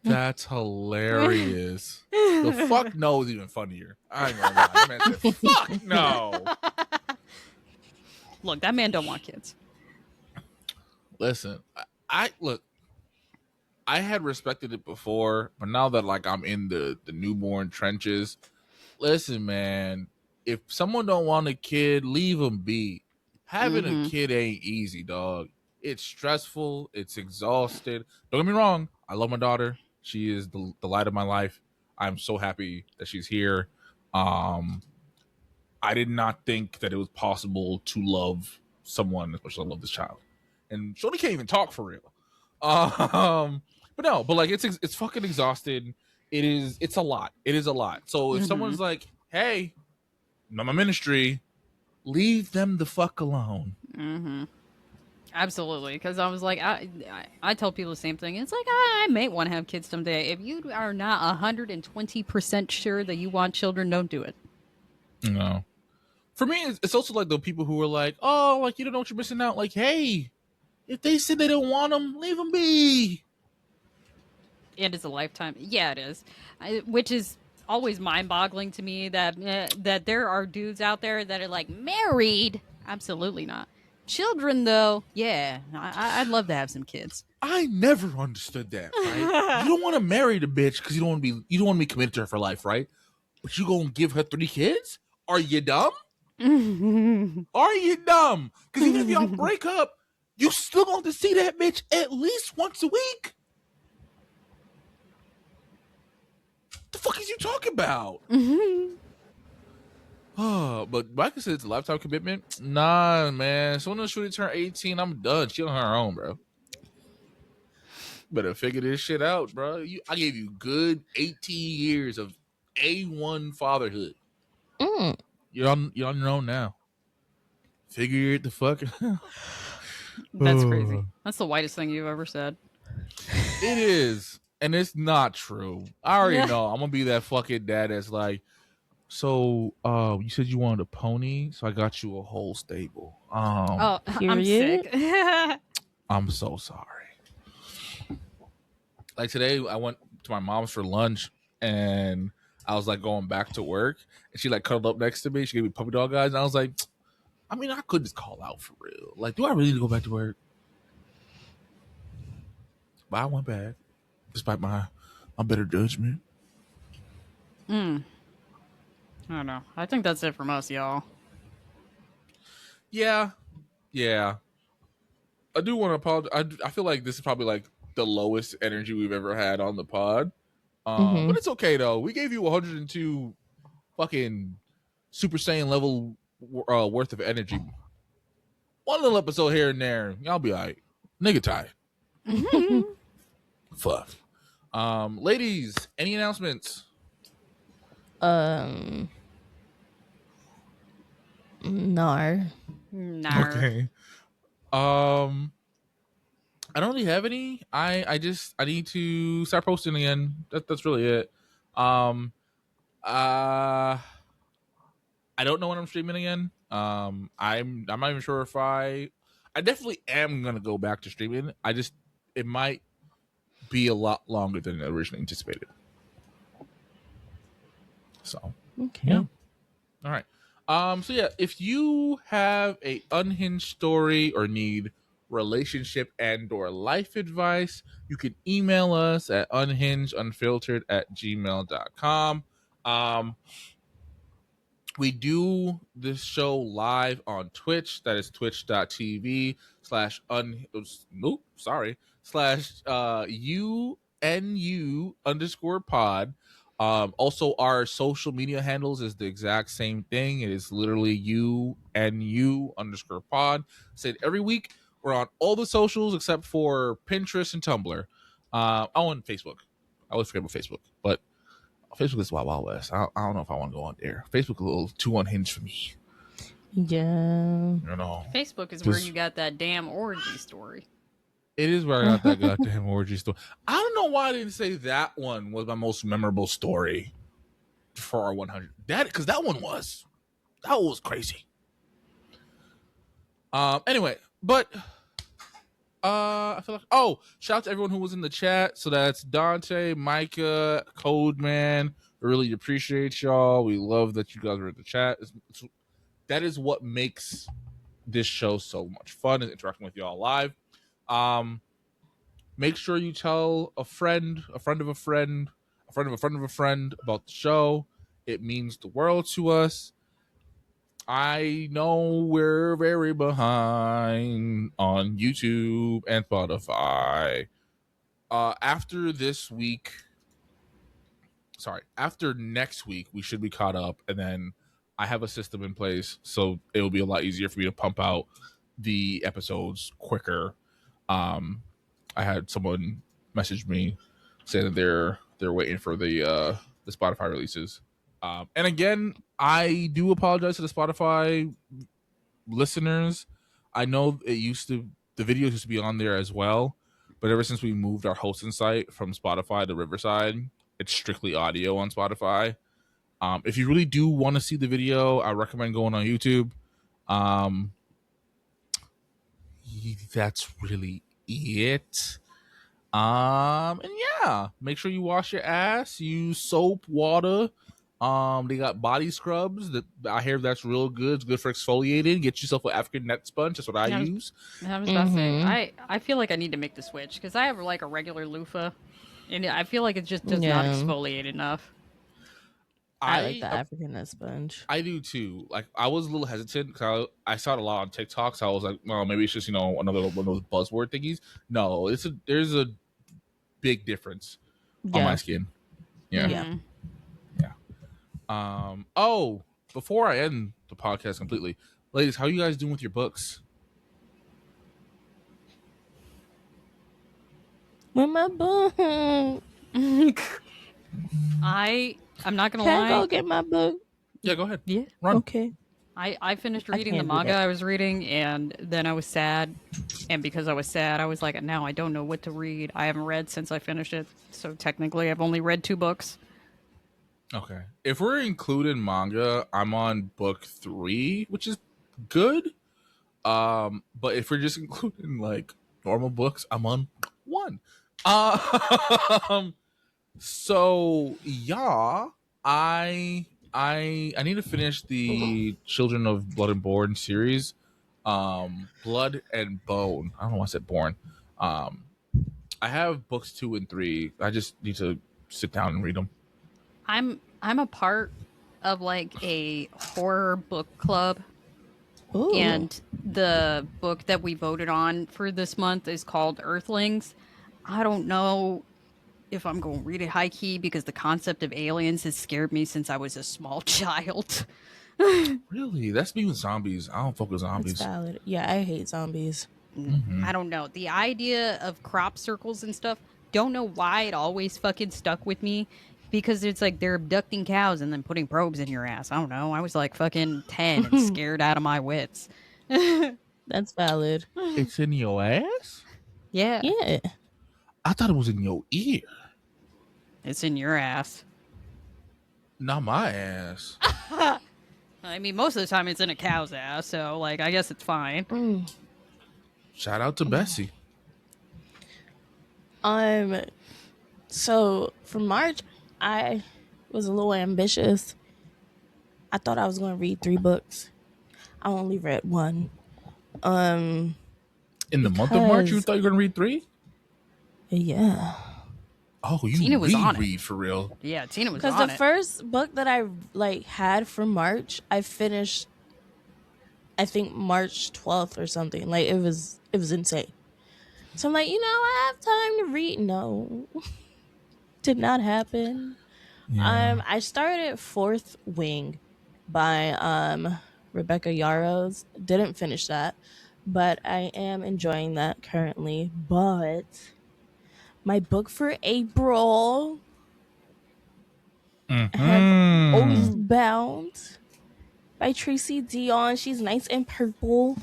That's hilarious. The fuck no is even funnier. I ain't gonna lie. That man said, "Fuck no." Look, that man don't want kids. Listen, I had respected it before, but now that like I'm in the newborn trenches, listen, man, if someone don't want a kid, leave them be. Having a kid ain't easy, dog. It's stressful. It's exhausted. Don't get me wrong. I love my daughter. She is the light of my life. I'm so happy that she's here. I did not think that it was possible to love someone as much as I love this child. And Shoni can't even talk for real. But like it's fucking exhausted. It's a lot. It is a lot. So if someone's like, "Hey, not my ministry," leave them the fuck alone. Absolutely, because I was like, I tell people the same thing. It's like, I may want to have kids someday. If you are not 120% sure that you want children, don't do it. No. For me, it's also like the people who are like, "Oh, like you don't know what you're missing out." Like, hey, if they said they don't want them, leave them be. It is a lifetime. Yeah, it is. Which is always mind-boggling to me that there are dudes out there that are like married. Absolutely not. Children, though, yeah, I'd love to have some kids. I never understood that. Right? You don't want to marry the bitch because you don't want to be committed to her for life, right? But you gonna give her 3 kids? Are you dumb? Are you dumb? Because even if y'all break up, you still going to see that bitch at least once a week. The fuck is you talking about? But Micah said it's a lifetime commitment. Nah, man. As soon as she turn 18, I'm done. She on her own, bro. Better figure this shit out, bro. I gave you good 18 years of A1 fatherhood. You're on your own now. Figure it the fuck out. That's crazy. That's the whitest thing you've ever said. It is. And it's not true. I already know. I'm gonna be that fucking dad that's like, so you said you wanted a pony, so I got you a whole stable. I'm Period. sick. I'm so sorry. Like today, I went to my mom's for lunch, and I was like going back to work, and she like cuddled up next to me. She gave me puppy dog eyes, and I was like, I mean, I could just call out for real. Like, do I really need to go back to work? But I went back, despite my better judgment. I don't know. I think that's it from us, y'all. Yeah. I do want to apologize. I feel like this is probably like the lowest energy we've ever had on the pod. But it's okay though. We gave you 102 fucking Super Saiyan level worth of energy. One little episode here and there, y'all be alright. Nigga tired. Fuck. Ladies, any announcements? Nar. Okay. I don't really have any. I need to start posting again. That's really it. I don't know when I'm streaming again. I'm not even sure if I definitely am gonna go back to streaming. It might be a lot longer than originally anticipated. So Okay. yeah. All right. So yeah, if you have a unhinged story or need relationship and or life advice, you can email us at unhingedunfiltered@gmail.com. We do this show live on Twitch. That is twitch.tv slash UNU underscore pod. Also, our social media handles is the exact same thing. It is literally UNU underscore pod. Said every week. We're on all the socials except for Pinterest and Tumblr. On Facebook. I always forget about Facebook, but Facebook is Wild West. I don't know if I want to go on there. Facebook is a little too unhinged for me. Yeah. You know, Facebook is where you got that damn orgy story. It is where I got that goddamn orgy story. I don't know why I didn't say that one was my most memorable story for our 100. Because that was crazy. Anyway, but I feel like shout out to everyone who was in the chat. So that's Dante, Micah, Codeman. We really appreciate y'all. We love that you guys are in the chat. That is what makes this show so much fun, is interacting with y'all live. Make sure you tell a friend of a friend of a friend about the show. It means the world to us. I know we're very behind on YouTube and Spotify. After next week, we should be caught up, and then I have a system in place, so it will be a lot easier for me to pump out the episodes quicker. I had someone message me saying that they're waiting for the Spotify releases. And again, I do apologize to the Spotify listeners. I know the videos used to be on there as well, but ever since we moved our hosting site from Spotify to Riverside, it's strictly audio on Spotify. If you really do want to see the video, I recommend going on YouTube. That's really it. And yeah, make sure you wash your ass, use soap, water. They got body scrubs that I hear that's real good. It's good for exfoliating. Get yourself an African net sponge. That's what I use. I was about to say, I feel like I need to make the switch because I have like a regular loofah, and I feel like it just does not exfoliate enough. I like the I African nut sponge. I do too. Like I was a little hesitant because I saw it a lot on TikTok, so I was like, well, maybe it's just another one of those buzzword thingies. No, there's a big difference on my Yeah. skin. Yeah, Yeah. Mm-hmm. yeah. Oh, before I end the podcast completely, ladies, how are you guys doing with your books? With my book. I'm not gonna Can I lie. go get my book? Yeah, go ahead. Yeah. Run. Okay. I finished I reading the can't do manga that. I was reading, and then I was sad. And because I was sad, I was like, now I don't know what to read. I haven't read since I finished it. So technically, I've only read 2 books. Okay. If we're including manga, I'm on book 3, which is good. But if we're just including like normal books, I'm on 1. Um, so yeah, I I need to finish the Children of Blood and Bone series. Blood and Bone. I don't know why I said born. Um, I have books 2 and 3. I just need to sit down and read them. I'm a part of like a horror book club, Ooh. and the book that we voted on for this month is called Earthlings. I don't know if I'm going to read it high key because the concept of aliens has scared me since I was a small child. Really? That's me with zombies. I don't fuck with That's zombies. valid. Yeah, I hate zombies. Mm-hmm. I don't know. The idea of crop circles and stuff, don't know why it always fucking stuck with me because it's like they're abducting cows and then putting probes in your ass. I don't know. I was like fucking 10 and scared out of my wits. That's valid. It's in your ass? Yeah, Yeah. I thought it was in your ear. it's in your ass. Not my ass. I mean, most of the time it's in a cow's ass, so like I guess it's fine. Mm. Shout out to Bessie. Um. So for March, I was a little ambitious. I thought I was going to read 3 books. I only read 1. In the month of March, you Because thought you were gonna read 3? yeah. Oh, you Tina was on it. read for real. Yeah, Tina was Because on the it. first book that I like had for March, I finished. I think March 12th or something. Like it was insane. So I'm like, I have time to read. No, did not happen. Yeah. I started Fourth Wing by Rebecca Yarros. Didn't finish that, but I am enjoying that currently. But my book for April, I have Mm-hmm. Oathbound by Tracy Dion. She's nice and purple.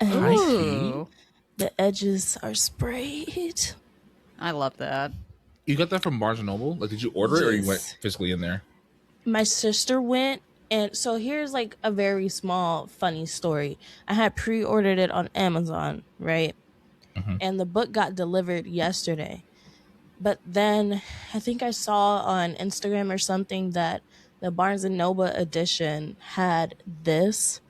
High And key. Ooh, the edges are sprayed. I love that. You got that from Barnes and Noble? Like, did you order it or you went Yes. physically in there? My sister went, and so here's like a very small funny story. I had pre-ordered it on Amazon, right? Mhm. And the book got delivered yesterday. But then I think I saw on Instagram or something that the Barnes and Noble edition had this,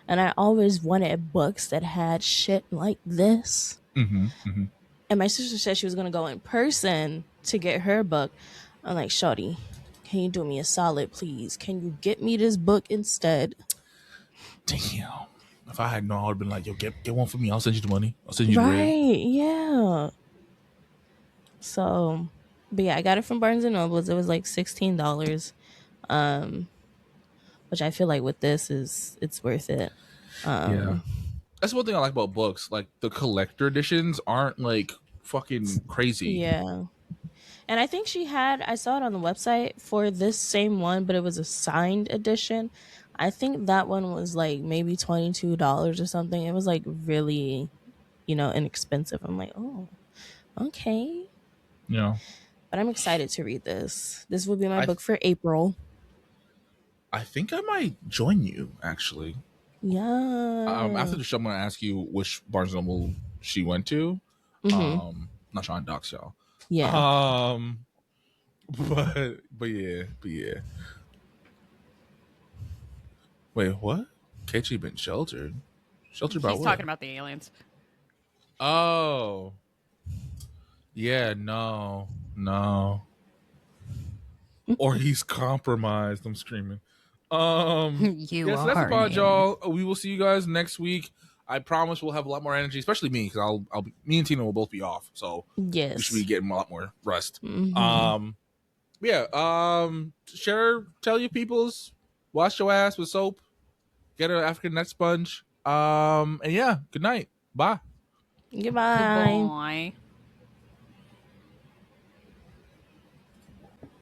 and I always wanted books that had shit like this. Mm-hmm. Mm-hmm. And my sister said she was gonna go in person to get her book. I'm like, Shawty, can you do me a solid, please? Can you get me this book instead? Damn. If I had known, I would have been like, yo, get one for me. I'll send you the money. I'll send you the Right? bread. Yeah. So, but yeah, I got it from Barnes and Nobles. It was like $16, which I feel like with this it's worth it. Yeah. That's one thing I like about books. Like, the collector editions aren't like fucking crazy. Yeah. And I think I saw it on the website for this same one, but it was a signed edition. I think that one was like maybe $22 or something. It was like really, inexpensive. I'm like, oh, okay. You know, But I'm excited to read this. This will be my I book for April. I think I might join you actually. Yeah. After the show, I'm gonna ask you which Barnes and Noble she went to. Not trying to dox y'all. Yeah. But yeah. Wait, what? KG been sheltered? Sheltered by He's what? talking about the aliens. Oh, yeah, no. or he's compromised. I'm screaming. You Yeah, so that's are about him. y'all. We will see you guys next week. I promise we'll have a lot more energy, especially me, because me and Tina will both be off, so we should be Yes. getting a lot more rest. Mm-hmm. Yeah. Tell your peoples, wash your ass with soap, get an African neck sponge. And yeah, good night. Bye. Goodbye. Goodbye.